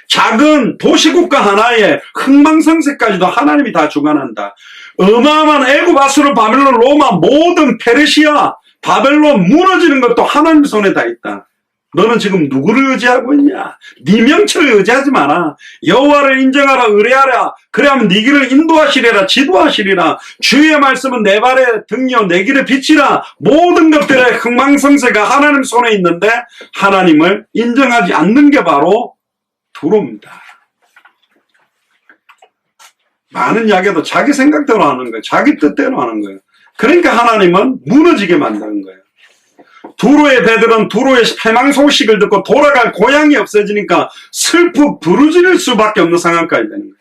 작은 도시국가 하나에 흥망성쇠까지도 하나님이 다 주관한다. 어마어마한 애굽, 아수르, 바벨론, 로마 모든 페르시아, 바벨론 무너지는 것도 하나님 손에 다 있다. 너는 지금 누구를 의지하고 있냐? 네 명철을 의지하지 마라. 여호와를 인정하라, 의뢰하라. 그래야면 네 길을 인도하시리라, 지도하시리라. 주의 말씀은 내 발의 등이요 내 길의 빛이라. 모든 것들의 흥망성쇠가 하나님 손에 있는데 하나님을 인정하지 않는 게 바로 두로입니다. 많은 이야기도 자기 생각대로 하는 거예요. 자기 뜻대로 하는 거예요. 그러니까 하나님은 무너지게 만드는 거예요. 두로의 배들은 두로의 패망 소식을 듣고 돌아갈 고향이 없어지니까 슬프 부르짖을 수밖에 없는 상황까지 되는 거예요.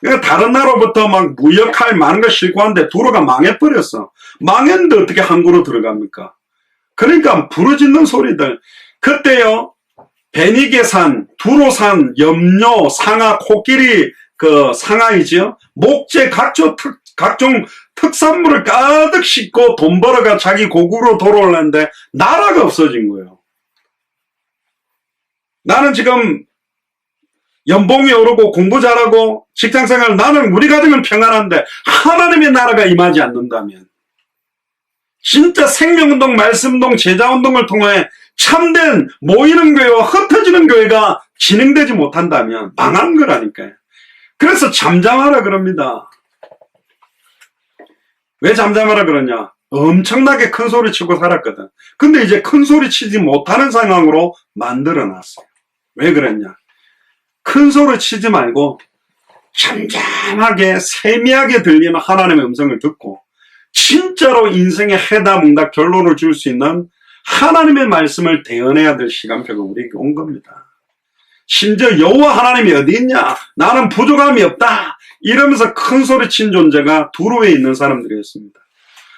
그러니까 다른 나라로부터 막 무역할 많은 걸 싣고 왔는데 두로가 망해버렸어. 망했는데 어떻게 항구로 들어갑니까? 그러니까 부르짖는 소리들. 그때요, 베니게산, 두로산, 염료, 상아, 코끼리 그 상하이지요. 목재 각종 특산물을 가득 싣고 돈 벌어가 자기 고국으로 돌아오려는데 나라가 없어진 거예요. 나는 지금 연봉이 오르고 공부 잘하고 직장생활, 나는 우리 가정은 평안한데 하나님의 나라가 임하지 않는다면, 진짜 생명운동, 말씀운동, 제자운동을 통해 참된 모이는 교회와 흩어지는 교회가 진행되지 못한다면 망한 거라니까요. 그래서 잠잠하라 그럽니다. 왜 잠잠하라 그러냐? 엄청나게 큰 소리 치고 살았거든. 근데 이제 큰 소리 치지 못하는 상황으로 만들어놨어요. 왜 그랬냐? 큰 소리 치지 말고 잠잠하게 세미하게 들리는 하나님의 음성을 듣고 진짜로 인생의 해답응답 결론을 줄 수 있는 하나님의 말씀을 대언해야 될 시간표가 우리에게 온 겁니다. 심지어 여호와 하나님이 어디 있냐? 나는 부족함이 없다. 이러면서 큰 소리 친 존재가 두로에 있는 사람들이었습니다.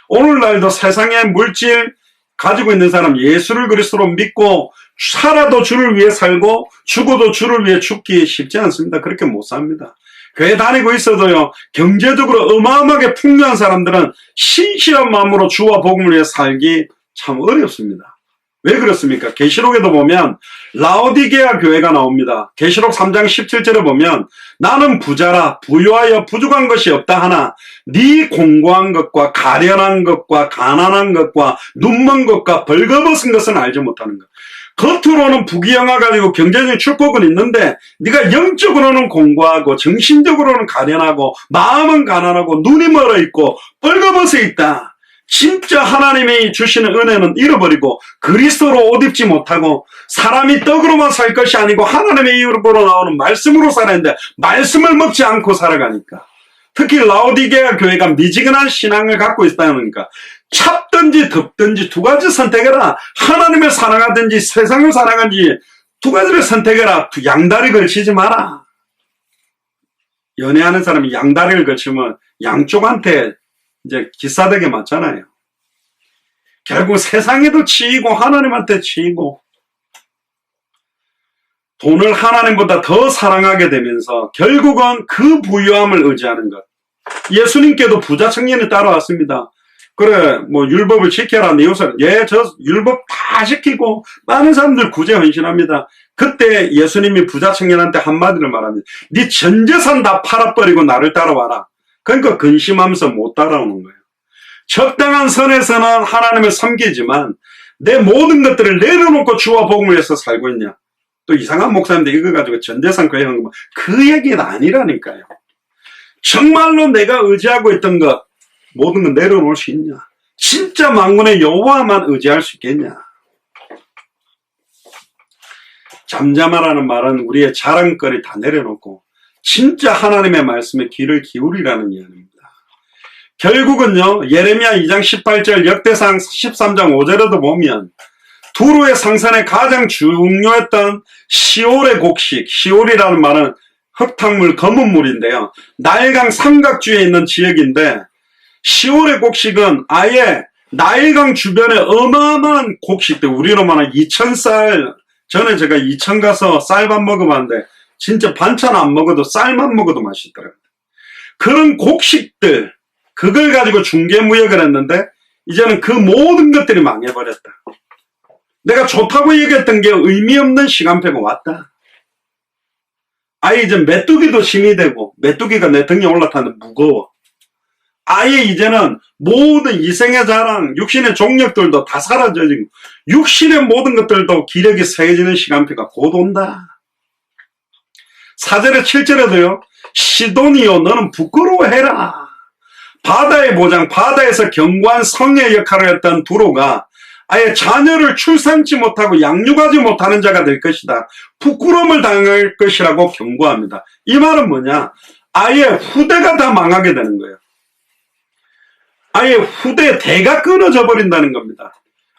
오늘날도 세상의 물질 가지고 있는 사람, 예수를 그리스도로 믿고 살아도 주를 위해 살고 죽어도 주를 위해 죽기 쉽지 않습니다. 그렇게 못 삽니다. 교회 다니고 있어도요, 경제적으로 어마어마하게 풍요한 사람들은 신실한 마음으로 주와 복음을 위해 살기 참 어렵습니다. 왜 그렇습니까? 계시록에도 보면 라오디게아 교회가 나옵니다. 계시록 3장 17절에 보면 나는 부자라 부유하여 부족한 것이 없다 하나 네 공고한 것과 가련한 것과 가난한 것과 눈먼 것과 벌거벗은 것은 알지 못하는 것. 겉으로는 부귀영화 가지고 경제적인 축복은 있는데 네가 영적으로는 공고하고 정신적으로는 가련하고 마음은 가난하고 눈이 멀어 있고 벌거벗어 있다. 진짜 하나님이 주시는 은혜는 잃어버리고 그리스도로 옷 입지 못하고 사람이 떡으로만 살 것이 아니고 하나님의 입으로 나오는 말씀으로 살아야하는데 말씀을 먹지 않고 살아가니까, 특히 라오디게아 교회가 미지근한 신앙을 갖고 있다니까 찹든지 덥든지 두 가지 선택해라. 하나님을 사랑하든지 세상을 사랑하든지 두 가지를 선택해라. 양다리 걸치지 마라. 연애하는 사람이 양다리를 걸치면 양쪽한테 이제 기싸대게 맞잖아요. 결국 세상에도 치이고 하나님한테 치이고 돈을 하나님보다 더 사랑하게 되면서 결국은 그 부유함을 의지하는 것. 예수님께도 부자 청년이 따라왔습니다. 그래, 뭐 율법을 지켜라. 네 옷을, 예, 저 율법 다 지키고 많은 사람들 구제 헌신합니다. 그때 예수님이 부자 청년한테 한마디를 말합니다. 네 전 재산 다 팔아버리고 나를 따라와라. 그러니까 근심하면서 못 따라오는 거예요. 적당한 선에서는 하나님을 섬기지만 내 모든 것들을 내려놓고 주와 복음을 위해서 살고 있냐. 또 이상한 목사님들 이거 가지고 전재산 거행한 거, 그 얘기는 아니라니까요. 정말로 내가 의지하고 있던 것 모든 걸 내려놓을 수 있냐. 진짜 만군의 여호와만 의지할 수 있겠냐. 잠잠하라는 말은 우리의 자랑거리 다 내려놓고 진짜 하나님의 말씀에 귀를 기울이라는 이야기입니다. 결국은요, 예레미야 2장 18절, 역대상 13장 5절에도 보면 두로의 상선에 가장 중요했던 시올의 곡식, 시올이라는 말은 흙탕물, 검은 물인데요. 나일강 삼각주에 있는 지역인데 시올의 곡식은 아예 나일강 주변에 어마어마한 곡식들, 우리로 말하면 2000쌀, 전에 제가 2000 가서 쌀밥 먹어봤는데 진짜 반찬 안 먹어도 쌀만 먹어도 맛있더라고요. 그런 곡식들, 그걸 가지고 중개무역을 했는데 이제는 그 모든 것들이 망해버렸다. 내가 좋다고 얘기했던 게 의미 없는 시간표가 왔다. 아예 이제 메뚜기도 힘이 되고, 메뚜기가 내 등에 올라타는데 무거워. 아예 이제는 모든 이생의 자랑, 육신의 종력들도 다 사라져지고 육신의 모든 것들도 기력이 세해지는 시간표가 곧 온다. 4절에 7절에도요. 시돈이요 너는 부끄러워해라. 바다의 보장, 바다에서 견고한 성의 역할을 했던 두로가 아예 자녀를 출산치 못하고 양육하지 못하는 자가 될 것이다. 부끄러움을 당할 것이라고 경고합니다. 이 말은 뭐냐? 아예 후대가 다 망하게 되는 거예요. 아예 후대 대가 끊어져 버린다는 겁니다.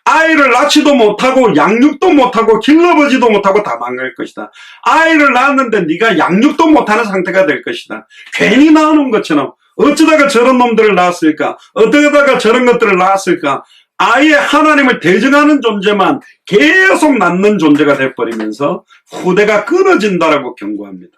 아이를 낳지도 못하고 양육도 못하고 길러보지도 못하고 다 망할 것이다. 아이를 낳았는데 네가 양육도 못하는 상태가 될 것이다. 괜히 낳아놓은 것처럼 어쩌다가 저런 놈들을 낳았을까? 어쩌다가 저런 것들을 낳았을까? 아예 하나님을 대적하는 존재만 계속 낳는 존재가 돼버리면서 후대가 끊어진다라고 경고합니다.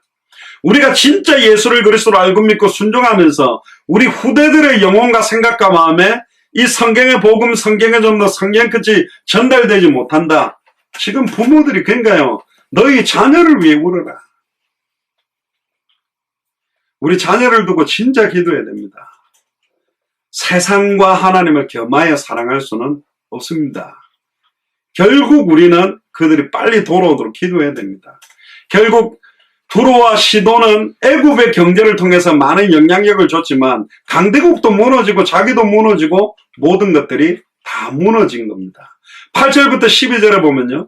우리가 진짜 예수를 그리스도로 알고 믿고 순종하면서 우리 후대들의 영혼과 생각과 마음에 이 성경의 복음, 성경의 전도, 성경 끝이 전달되지 못한다. 지금 부모들이 그러니까요. 너희 자녀를 위해 울어라. 우리 자녀를 두고 진짜 기도해야 됩니다. 세상과 하나님을 겸하여 사랑할 수는 없습니다. 결국 우리는 그들이 빨리 돌아오도록 기도해야 됩니다. 결국 두로와 시돈은 애굽의 경제를 통해서 많은 영향력을 줬지만 강대국도 무너지고 자기도 무너지고 모든 것들이 다 무너진 겁니다. 8절부터 12절에 보면요.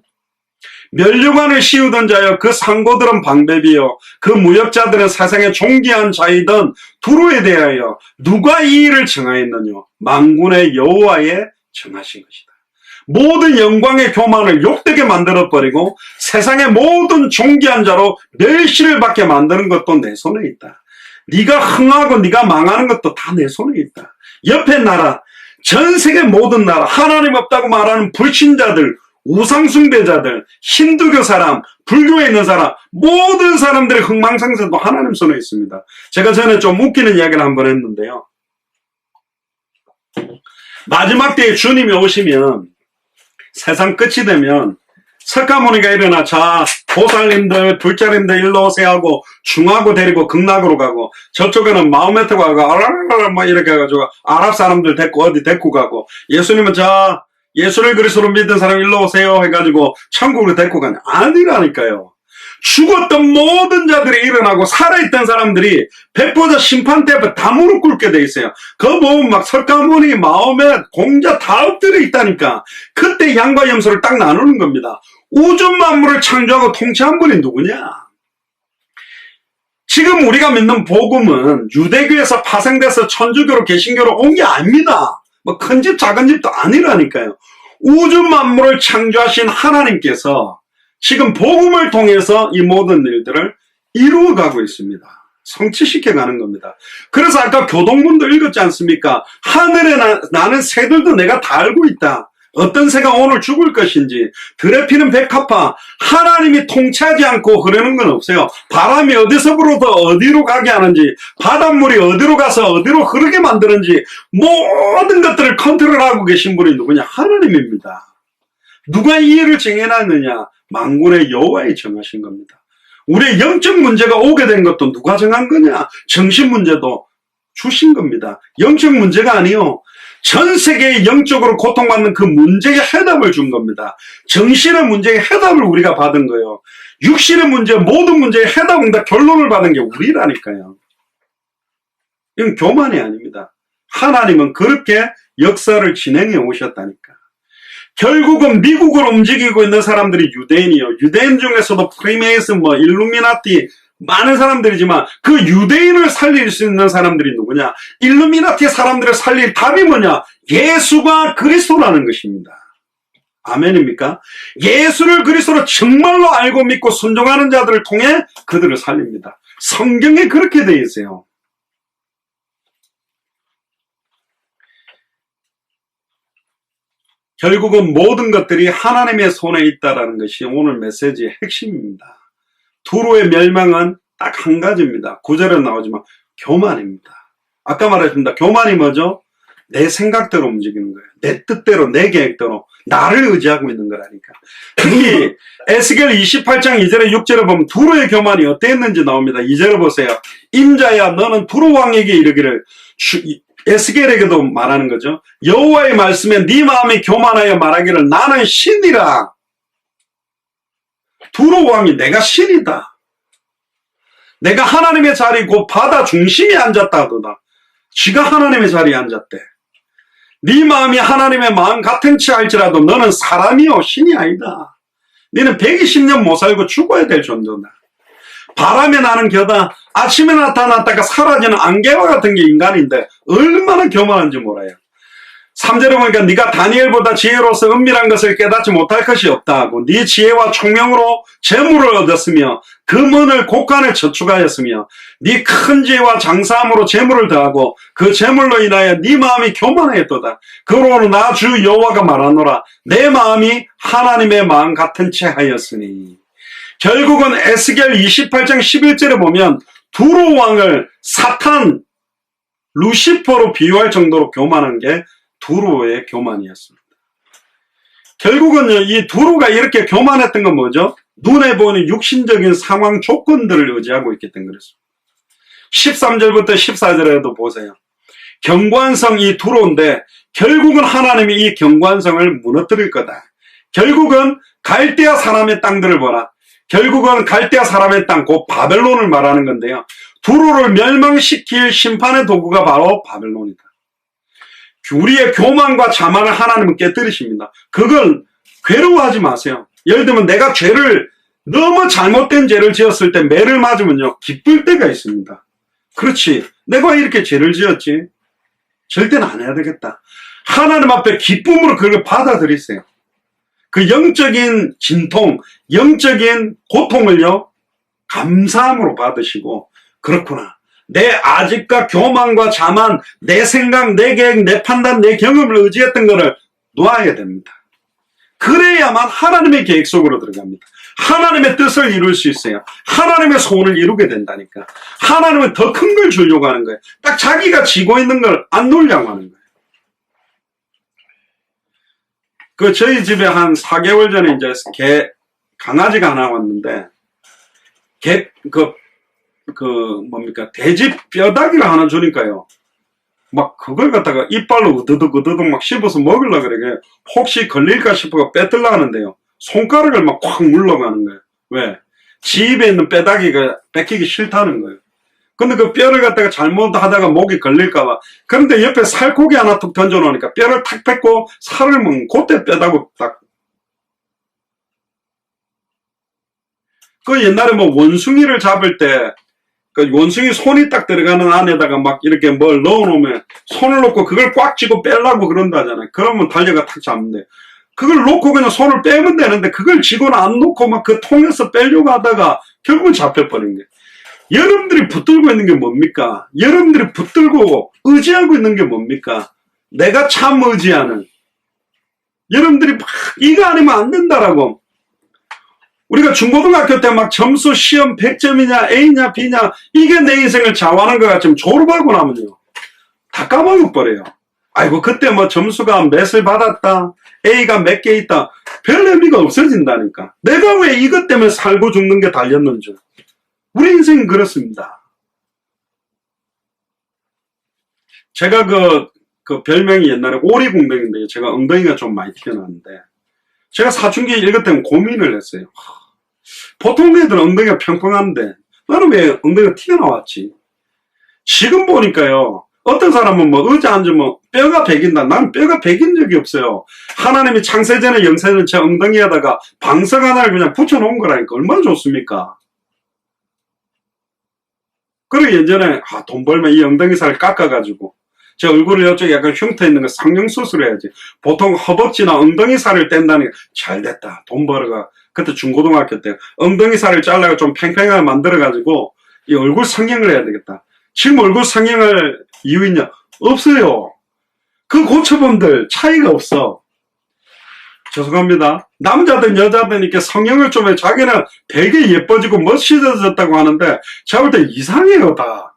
면류관을 씌우던 자여 그 상고들은 방백이요 그 무역자들은 세상의 존귀한 자이던 두로에 대하여 누가 이 일을 정하였느냐 만군의 여호와에 정하신 것이다. 모든 영광의 교만을 욕되게 만들어버리고 세상의 모든 존귀한 자로 멸시를 받게 만드는 것도 내 손에 있다. 네가 흥하고 네가 망하는 것도 다 내 손에 있다. 옆에 나라, 전 세계 모든 나라, 하나님 없다고 말하는 불신자들, 우상숭배자들, 힌두교 사람, 불교에 있는 사람, 모든 사람들의 흥망성쇠도 하나님 손에 있습니다. 제가 전에 좀 웃기는 이야기를 한번 했는데요. 마지막 때에 주님이 오시면 세상 끝이 되면 석가모니가 일어나 자 보살님들 불자님들 일로 오세요 하고 중하고 데리고 극락으로 가고 저쪽에는 마호메트가 가고 아라라라 막 이렇게 해가지고 아랍 사람들 데리고 어디 데리고 가고 예수님은 자 예수를 그리스도로 믿는 사람 일로 오세요 해가지고 천국으로 데리고 가냐. 아니라니까요. 죽었던 모든 자들이 일어나고 살아있던 사람들이 백보자 심판대 앞에 다 무릎 꿇게 돼 있어요. 그거 보면 막 석가모니, 마호멧, 공자 다 엎드려 있다니까. 그때 양과 염소를 딱 나누는 겁니다. 우주 만물을 창조하고 통치한 분이 누구냐? 지금 우리가 믿는 복음은 유대교에서 파생돼서 천주교로 개신교로 온 게 아닙니다. 뭐 큰 집 작은 집도 아니라니까요. 우주 만물을 창조하신 하나님께서 지금 복음을 통해서 이 모든 일들을 이루어가고 있습니다. 성취시켜가는 겁니다. 그래서 아까 교동문도 읽었지 않습니까? 하늘에 나는 새들도 내가 다 알고 있다. 어떤 새가 오늘 죽을 것인지 들에 피는 백합화 하나님이 통치하지 않고 흐르는 건 없어요. 바람이 어디서 불어서 어디로 가게 하는지 바닷물이 어디로 가서 어디로 흐르게 만드는지 모든 것들을 컨트롤하고 계신 분이 누구냐? 하나님입니다. 누가 이 일을 정해놨느냐? 만군의 여호와에 정하신 겁니다. 우리의 영적 문제가 오게 된 것도 누가 정한 거냐? 정신 문제도 주신 겁니다. 영적 문제가 아니요. 전 세계에 영적으로 고통받는 그 문제의 해답을 준 겁니다. 정신의 문제의 해답을 우리가 받은 거예요. 육신의 문제, 모든 문제의 해답은 다 결론을 받은 게 우리라니까요. 이건 교만이 아닙니다. 하나님은 그렇게 역사를 진행해 오셨다니까. 결국은 미국을 움직이고 있는 사람들이 유대인이요. 유대인 중에서도 프리메이슨, 일루미나티 많은 사람들이지만 그 유대인을 살릴 수 있는 사람들이 누구냐? 일루미나티 사람들을 살릴 답이 뭐냐? 예수가 그리스도라는 것입니다. 아멘입니까? 예수를 그리스도로 정말로 알고 믿고 순종하는 자들을 통해 그들을 살립니다. 성경에 그렇게 되어 있어요. 결국은 모든 것들이 하나님의 손에 있다는 것이 오늘 메시지의 핵심입니다. 두로의 멸망은 딱 한 가지입니다. 9절에 나오지만 교만입니다. 아까 말했습니다. 교만이 뭐죠? 내 생각대로 움직이는 거예요. 내 뜻대로, 내 계획대로 나를 의지하고 있는 거라니까. 이 에스겔 28장 2절에 6절에 보면 두로의 교만이 어땠는지 나옵니다. 2절에 보세요. 인자야 너는 두로 왕에게 이르기를 에스겔에게도 말하는 거죠. 여호와의 말씀에 네 마음이 교만하여 말하기를 나는 신이라. 두로 왕이 내가 신이다. 내가 하나님의 자리 곧 바다 중심에 앉았다 하도다. 지가 하나님의 자리에 앉았대. 네 마음이 하나님의 마음 같은 치 할지라도 너는 사람이요 신이 아니다. 너는 120년 못 살고 죽어야 될 존재다. 바람에 나는 겨다 아침에 나타났다가 사라지는 안개와 같은 게 인간인데 얼마나 교만한지 몰라요. 3절에 보니까 네가 다니엘보다 지혜로서 은밀한 것을 깨닫지 못할 것이 없다 하고 네 지혜와 총명으로 재물을 얻었으며 금은을 곡간을 저축하였으며 네 큰 지혜와 장사함으로 재물을 더하고 그 재물로 인하여 네 마음이 교만하였도다. 그러므로 나 주 여호와가 말하노라 내 마음이 하나님의 마음 같은 채 하였으니. 결국은 에스겔 28장 11절에 보면 두로 왕을 사탄, 루시퍼로 비유할 정도로 교만한 게 두로의 교만이었습니다. 결국은 이 두로가 이렇게 교만했던 건 뭐죠? 눈에 보이는 육신적인 상황 조건들을 의지하고 있기 때문에 그렇습니다. 13절부터 14절에도 보세요. 경관성 이 두로인데 결국은 하나님이 이 경관성을 무너뜨릴 거다. 결국은 갈대아 사람의 땅들을 보라. 결국은 갈대아 사람의 땅, 곧 바벨론을 말하는 건데요. 두로를 멸망시킬 심판의 도구가 바로 바벨론이다. 우리의 교만과 자만을 하나님은 깨뜨리십니다. 그걸 괴로워하지 마세요. 예를 들면 내가 죄를 너무 잘못된 죄를 지었을 때 매를 맞으면요 기쁠 때가 있습니다. 그렇지, 내가 왜 이렇게 죄를 지었지? 절대는 안 해야 되겠다. 하나님 앞에 기쁨으로 그걸 받아들이세요. 그 영적인 진통, 영적인 고통을요 감사함으로 받으시고, 그렇구나, 내 아집과 교만과 자만, 내 생각, 내 계획, 내 판단, 내 경험을 의지했던 거를 놓아야 됩니다. 그래야만 하나님의 계획 속으로 들어갑니다. 하나님의 뜻을 이룰 수 있어요. 하나님의 소원을 이루게 된다니까. 하나님은 더 큰 걸 주려고 하는 거예요. 딱 자기가 쥐고 있는 걸 안 놓으려고 하는 거예요. 저희 집에 한 4개월 전에 이제 강아지가 하나 왔는데, 뭡니까, 돼지 뼈다귀를 하나 주니까요. 막 그걸 갖다가 이빨로 으드득 막 씹어서 먹으려고 그래. 혹시 걸릴까 싶어서 빼들려 하는데요. 손가락을 막 콱 물러가는 거예요. 왜? 지 입에 있는 뼈다귀가 뺏기기 싫다는 거예요. 근데 그 뼈를 갖다가 잘못하다가 목이 걸릴까봐. 그런데 옆에 살코기 하나 툭 던져놓으니까 뼈를 탁 뺏고 살을 먹는, 그때 뼈다고 딱. 옛날에 원숭이를 잡을 때, 원숭이 손이 딱 들어가는 안에다가 막 이렇게 뭘 넣어놓으면 손을 놓고 그걸 꽉 쥐고 빼려고 그런다잖아요. 그러면 달려가 탁 잡는데, 그걸 놓고 그냥 손을 빼면 되는데 그걸 쥐고는 안 놓고 막 그 통에서 빼려고 하다가 결국은 잡혀버린 거예요. 여러분들이 붙들고 있는 게 뭡니까? 여러분들이 붙들고 의지하고 있는 게 뭡니까? 내가 참 의지하는, 여러분들이 막 이거 아니면 안 된다라고. 우리가 중고등학교 때 막 점수 시험 100점이냐 A냐 B냐 이게 내 인생을 좌우하는 것 같지만 졸업하고 나면요 다 까먹어버려요. 아이고 그때 뭐 점수가 몇을 받았다, A가 몇 개 있다, 별 의미가 없어진다니까. 내가 왜 이것 때문에 살고 죽는 게 달렸는지. 우리 인생은 그렇습니다. 제가 그 별명이 옛날에 오리궁뎅인데, 제가 엉덩이가 좀 많이 튀어나왔는데, 제가 사춘기 이것 때문에 고민을 했어요. 보통 애들은 엉덩이가 평평한데 나는 왜 엉덩이가 튀어나왔지? 지금 보니까요, 어떤 사람은 뭐 의자 앉으면 뼈가 베긴다. 나는 뼈가 베긴 적이 없어요. 하나님이 창세전에 영세전 제 엉덩이에다가 방석 하나를 그냥 붙여놓은 거라니까. 얼마나 좋습니까? 그리고 예전에 돈 벌면 이 엉덩이 살을 깎아가지고 제 얼굴을 이쪽에 약간 흉터 있는 거 상형수술 해야지. 보통 허벅지나 엉덩이 살을 뗀다니까. 잘됐다, 돈 벌어가. 그때 중고등학교 때 엉덩이 살을 잘라가 좀 팽팽하게 만들어가지고 이 얼굴 성형을 해야 되겠다. 지금 얼굴 성형할 이유 있냐? 없어요. 그 고쳐본들 차이가 없어. 죄송합니다. 남자든 여자든 이렇게 성형을 좀 해. 자기는 되게 예뻐지고 멋있어졌다고 하는데 제가 볼 때 이상해요 다.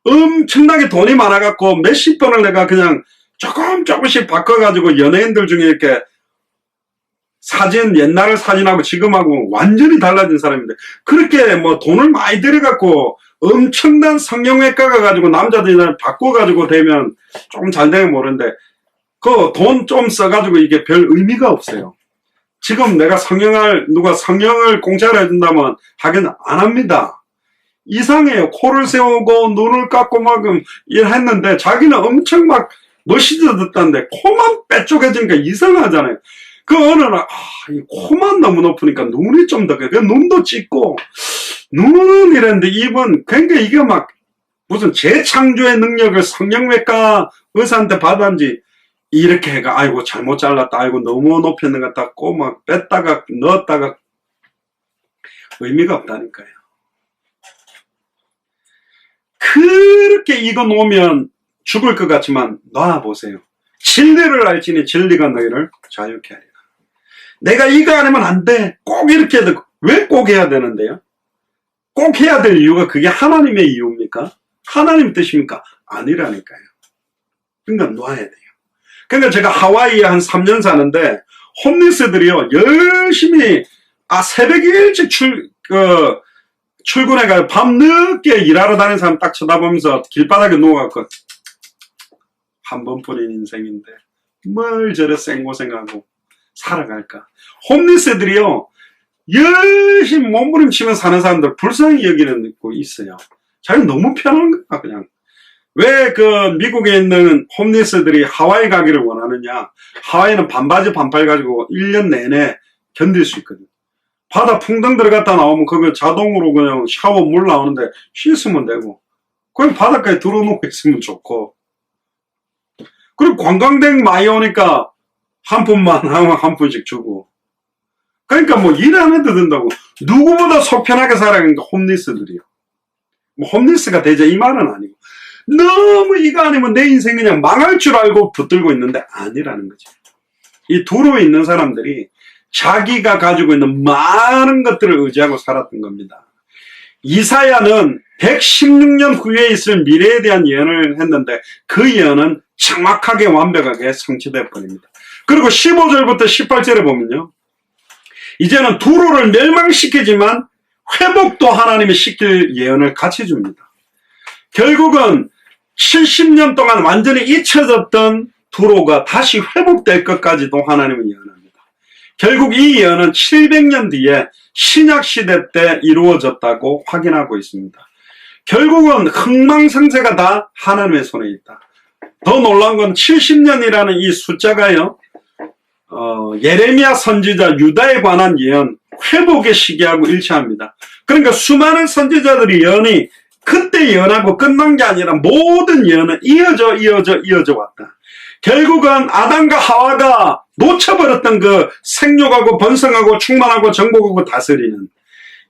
엄청나게 돈이 많아갖고 몇십 번을 내가 그냥 조금씩 바꿔가지고 연예인들 중에 이렇게 사진, 옛날 사진하고 지금하고 완전히 달라진 사람인데, 그렇게 뭐 돈을 많이 들여갖고 엄청난 성형외과 가가지고 남자들이랑 바꿔가지고 되면 조금 잘 되면 모르는데, 그 돈 좀 써가지고 이게 별 의미가 없어요. 지금 내가 누가 성형을 공짜로 해준다면 하긴 안 합니다. 이상해요. 코를 세우고 눈을 깎고 막 일했는데 자기는 엄청 막 멋있어졌다는데 코만 빼쪽해지니까 이상하잖아요. 그 어느 날 이 코만 너무 높으니까 눈이 좀 더, 눈도 찢고 눈은 이랬는데 입은 굉장히 이게 막 무슨 재창조의 능력을 성형외과 의사한테 받았는지 이렇게 해가 아이고 잘못 잘랐다, 아이고 너무 높였는 것 같고 막 뺐다가 넣었다가 의미가 없다니까요. 그렇게 이거 놓으면 죽을 것 같지만 놔보세요. 진리를 알지니 진리가 너희를 자유케 하리라. 내가 이거 아니면 안 돼, 꼭 이렇게 해도 왜 꼭 해야 되는데요? 꼭 해야 될 이유가 그게 하나님의 이유입니까? 하나님 뜻입니까? 아니라니까요. 그러니까 놔야 돼요. 그러니까 제가 하와이에 한 3년 사는데 홈리스들이요 열심히 새벽에 일찍 출근해가지고 밤 늦게 일하러 다니는 사람 딱 쳐다보면서 길바닥에 누워갖고 한 번뿐인 인생인데 뭘 저래 생고생하고 살아갈까. 홈리스들이요 열심히 몸부림치며 사는 사람들 불쌍히 여기는 거 있어요. 자기는 너무 편한 거야 그냥. 왜 미국에 있는 홈리스들이 하와이 가기를 원하느냐. 하와이는 반바지 반팔 가지고 1년 내내 견딜 수 있거든. 바다 풍덩 들어갔다 나오면 그거 자동으로 그냥 샤워 물 나오는데 씻으면 되고 그냥 바닷가에 들어놓고 있으면 좋고. 그리고 관광객 많이 오니까 한 푼만 하면 한 푼씩 주고. 그러니까 뭐 일 안 해도 된다고. 누구보다 속 편하게 살아가니까 홈리스들이요. 뭐 홈리스가 되자 이 말은 아니고 너무 이거 아니면 내 인생 그냥 망할 줄 알고 붙들고 있는데 아니라는 거죠. 이 두루에 있는 사람들이 자기가 가지고 있는 많은 것들을 의지하고 살았던 겁니다. 이사야는 116년 후에 있을 미래에 대한 예언을 했는데 그 예언은 정확하게 완벽하게 성취될 뿐입니다. 그리고 15절부터 18절에 보면요. 이제는 두루를 멸망시키지만 회복도 하나님이 시킬 예언을 같이 줍니다. 결국은 70년 동안 완전히 잊혀졌던 두로가 다시 회복될 것까지도 하나님은 예언합니다. 결국 이 예언은 700년 뒤에 신약시대 때 이루어졌다고 확인하고 있습니다. 결국은 흥망성쇠가 다 하나님의 손에 있다. 더 놀라운 건 70년이라는 이 숫자가요. 예레미야 선지자 유다에 관한 예언 회복의 시기하고 일치합니다. 그러니까 수많은 선지자들이 예언이 그때 예언하고 끝난 게 아니라 모든 예언은 이어져 왔다. 결국은 아담과 하와가 놓쳐버렸던 그 생육하고 번성하고 충만하고 정복하고 다스리는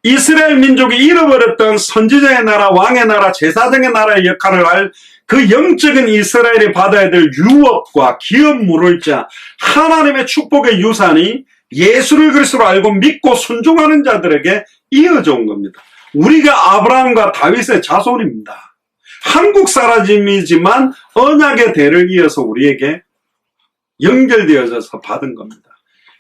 이스라엘 민족이 잃어버렸던 선지자의 나라, 왕의 나라, 제사장의 나라의 역할을 할 그 영적인 이스라엘이 받아야 될 유업과 기업 물을 자 하나님의 축복의 유산이 예수를 그리스도로 알고 믿고 순종하는 자들에게 이어져 온 겁니다. 우리가 아브라함과 다윗의 자손입니다. 한국 사람이지만 언약의 대를 이어서 우리에게 연결되어져서 받은 겁니다.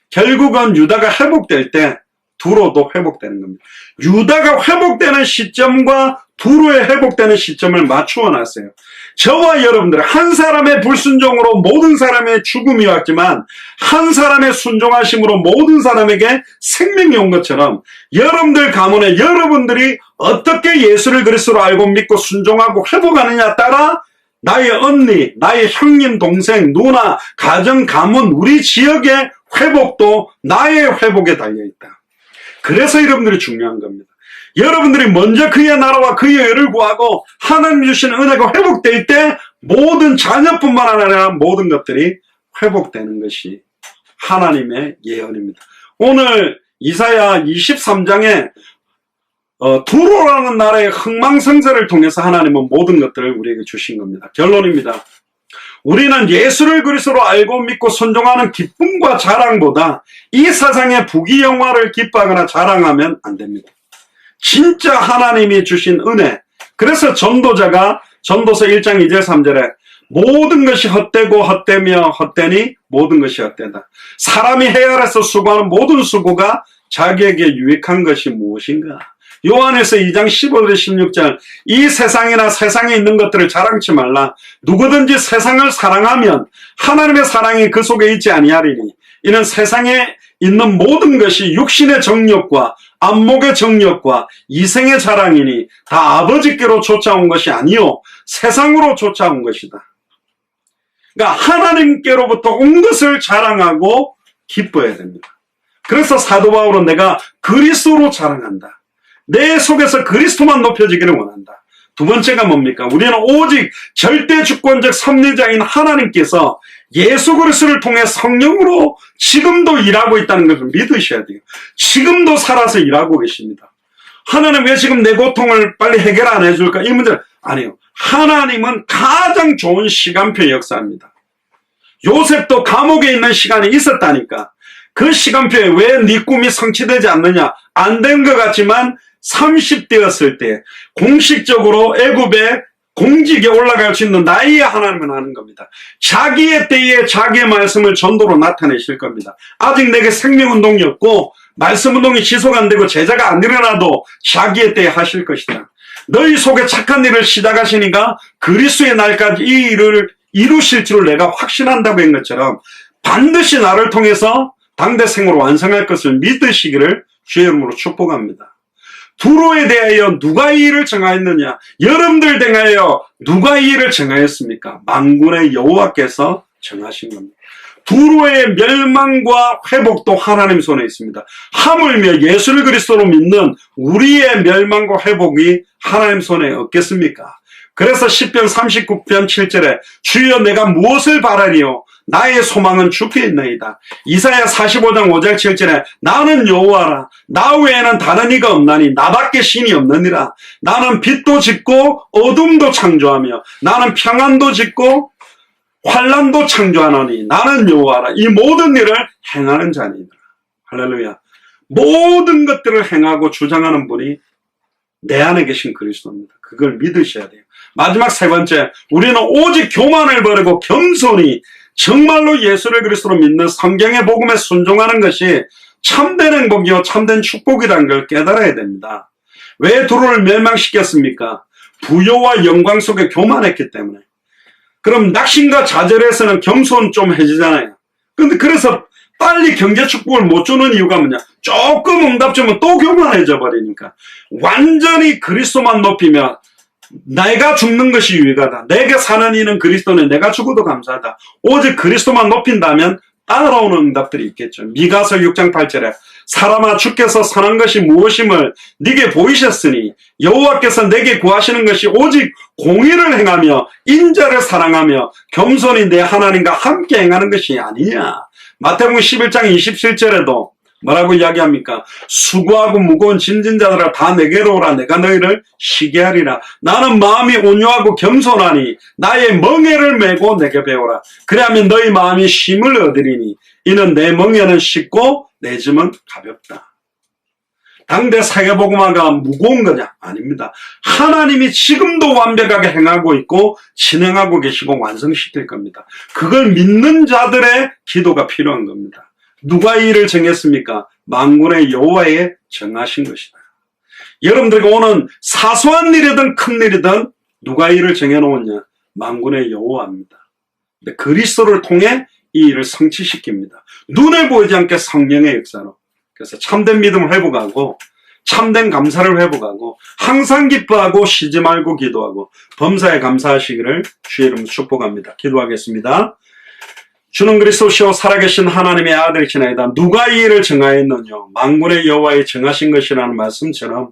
결국은 유다가 회복될 때 두로도 회복되는 겁니다. 유다가 회복되는 시점과 두로의 회복되는 시점을 맞추어 놨어요. 저와 여러분들 한 사람의 불순종으로 모든 사람의 죽음이 왔지만 한 사람의 순종하심으로 모든 사람에게 생명이 온 것처럼 여러분들 가문에 여러분들이 어떻게 예수를 그리스도로 알고 믿고 순종하고 회복하느냐에 따라 나의 언니, 나의 형님, 동생, 누나, 가정, 가문, 우리 지역의 회복도 나의 회복에 달려있다. 그래서 여러분들이 중요한 겁니다. 여러분들이 먼저 그의 나라와 그의 의를 구하고 하나님 주신 은혜가 회복될 때 모든 자녀뿐만 아니라 모든 것들이 회복되는 것이 하나님의 예언입니다. 오늘 이사야 23장에 두로라는 나라의 흥망성쇠를 통해서 하나님은 모든 것들을 우리에게 주신 겁니다. 결론입니다. 우리는 예수를 그리스도로 알고 믿고 순종하는 기쁨과 자랑보다 이 세상의 부귀영화를 기뻐하거나 자랑하면 안 됩니다. 진짜 하나님이 주신 은혜. 그래서 전도자가 전도서 1장 2절 3절에 모든 것이 헛되고 헛되며 헛되니 모든 것이 헛되다. 사람이 해 아래서 수고하는 모든 수고가 자기에게 유익한 것이 무엇인가? 요한에서 2장 15절 16절 이 세상이나 세상에 있는 것들을 자랑치 말라. 누구든지 세상을 사랑하면 하나님의 사랑이 그 속에 있지 아니하리니 이는 세상에 있는 모든 것이 육신의 정욕과 안목의 정욕과 이생의 자랑이니 다 아버지께로 쫓아온 것이 아니요 세상으로 쫓아온 것이다. 그러니까 하나님께로부터 온 것을 자랑하고 기뻐해야 됩니다. 그래서 사도 바울은 내가 그리스도로 자랑한다. 내 속에서 그리스도만 높여지기를 원한다. 두 번째가 뭡니까? 우리는 오직 절대 주권적 섭리자인 하나님께서 예수 그리스도를 통해 성령으로 지금도 일하고 있다는 것을 믿으셔야 돼요. 지금도 살아서 일하고 계십니다. 하나님 왜 지금 내 고통을 빨리 해결 안 해줄까? 이 문제는 아니에요. 하나님은 가장 좋은 시간표 역사입니다. 요셉도 감옥에 있는 시간이 있었다니까. 그 시간표에 왜 네 꿈이 성취되지 않느냐? 안 된 것 같지만 30대였을 때 공식적으로 애굽에 공직에 올라갈 수 있는 나이에 하나님은 하는 겁니다. 자기의 때에 자기의 말씀을 전도로 나타내실 겁니다. 아직 내게 생명운동이 없고 말씀운동이 지속 안 되고 제자가 안 일어나도 자기의 때에 하실 것이다. 너희 속에 착한 일을 시작하시니까 그리스도의 날까지 이 일을 이루실 줄을 내가 확신한다고 한 것처럼 반드시 나를 통해서 당대생으로 완성할 것을 믿으시기를 주의 이름으로 축복합니다. 두로에 대하여 누가 이 일을 정하였느냐? 여러분들 대하여 누가 이 일을 정하였습니까? 만군의 여호와께서 정하신 겁니다. 두로의 멸망과 회복도 하나님 손에 있습니다. 하물며 예수 그리스도로 믿는 우리의 멸망과 회복이 하나님 손에 없겠습니까? 그래서 시편 39편 7절에 주여 내가 무엇을 바라리요? 나의 소망은 주께 있나이다. 이사야 45장 5절 7절에 나는 여호와라. 나 외에는 다른 이가 없나니 나밖에 신이 없느니라. 나는 빛도 짓고 어둠도 창조하며 나는 평안도 짓고 환난도 창조하노니 나는 여호와라. 이 모든 일을 행하는 자니라. 할렐루야. 모든 것들을 행하고 주장하는 분이 내 안에 계신 그리스도입니다. 그걸 믿으셔야 돼요. 마지막 세 번째, 우리는 오직 교만을 버리고 겸손히 정말로 예수를 그리스도로 믿는 성경의 복음에 순종하는 것이 참된 행복이요 참된 축복이라는 걸 깨달아야 됩니다. 왜 두로를 멸망시켰습니까? 부요와 영광 속에 교만했기 때문에. 그럼 낙심과 좌절에서는 겸손 좀 해지잖아요. 근데 그래서 빨리 경제 축복을 못 주는 이유가 뭐냐? 조금 응답 주면 또 교만해져 버리니까. 완전히 그리스도만 높이면 내가 죽는 것이 유익하다. 내게 사는 이는 그리스도는 내가 죽어도 감사하다. 오직 그리스도만 높인다면 따라오는 응답들이 있겠죠. 미가서 6장 8절에 사람아 주께서 선한 것이 무엇임을 네게 보이셨으니 여호와께서 내게 구하시는 것이 오직 공의를 행하며 인자를 사랑하며 겸손히 내 하나님과 함께 행하는 것이 아니냐. 마태복음 11장 27절에도 뭐라고 이야기합니까? 수고하고 무거운 짐진 자들아 다 내게로 오라. 내가 너희를 쉬게 하리라. 나는 마음이 온유하고 겸손하니 나의 멍에를 메고 내게 배우라. 그래야면 너희 마음이 쉼을 얻으리니 이는 내 멍에는 쉽고 내 짐은 가볍다. 당대 세계복음화가 무거운 거냐? 아닙니다. 하나님이 지금도 완벽하게 행하고 있고 진행하고 계시고 완성시킬 겁니다. 그걸 믿는 자들의 기도가 필요한 겁니다. 누가 이 일을 정했습니까? 만군의 여호와에 정하신 것이다. 여러분들에게 오는 사소한 일이든 큰 일이든 누가 이 일을 정해놓았냐? 만군의 여호와입니다. 근데 그리스도를 통해 이 일을 성취시킵니다. 눈에 보이지 않게 성령의 역사로. 그래서 참된 믿음을 회복하고 참된 감사를 회복하고 항상 기뻐하고 쉬지 말고 기도하고 범사에 감사하시기를 주의 이름으로 축복합니다. 기도하겠습니다. 주는 그리스도시요 살아계신 하나님의 아들이시나이다. 누가 이 일을 정하였느냐? 만군의 여호와에 정하신 것이라는 말씀처럼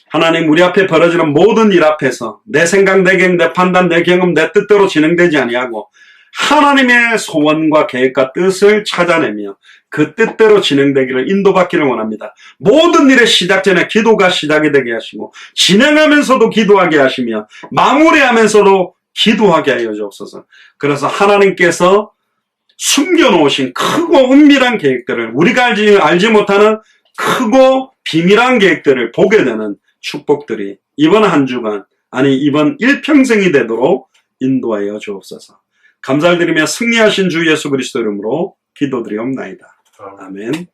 하나님 우리 앞에 벌어지는 모든 일 앞에서 내 생각, 내 계획, 내 판단, 내 경험, 내 뜻대로 진행되지 아니하고 하나님의 소원과 계획과 뜻을 찾아내며 그 뜻대로 진행되기를 인도받기를 원합니다. 모든 일의 시작 전에 기도가 시작이 되게 하시고 진행하면서도 기도하게 하시며 마무리하면서도 기도하게 하여 주옵소서. 그래서 하나님께서 숨겨놓으신 크고 은밀한 계획들을 우리가 알지 못하는 크고 비밀한 계획들을 보게 되는 축복들이 이번 한 주간 아니 이번 일평생이 되도록 인도하여 주옵소서. 감사를 드리며 승리하신 주 예수 그리스도 이름으로 기도드리옵나이다. 아멘.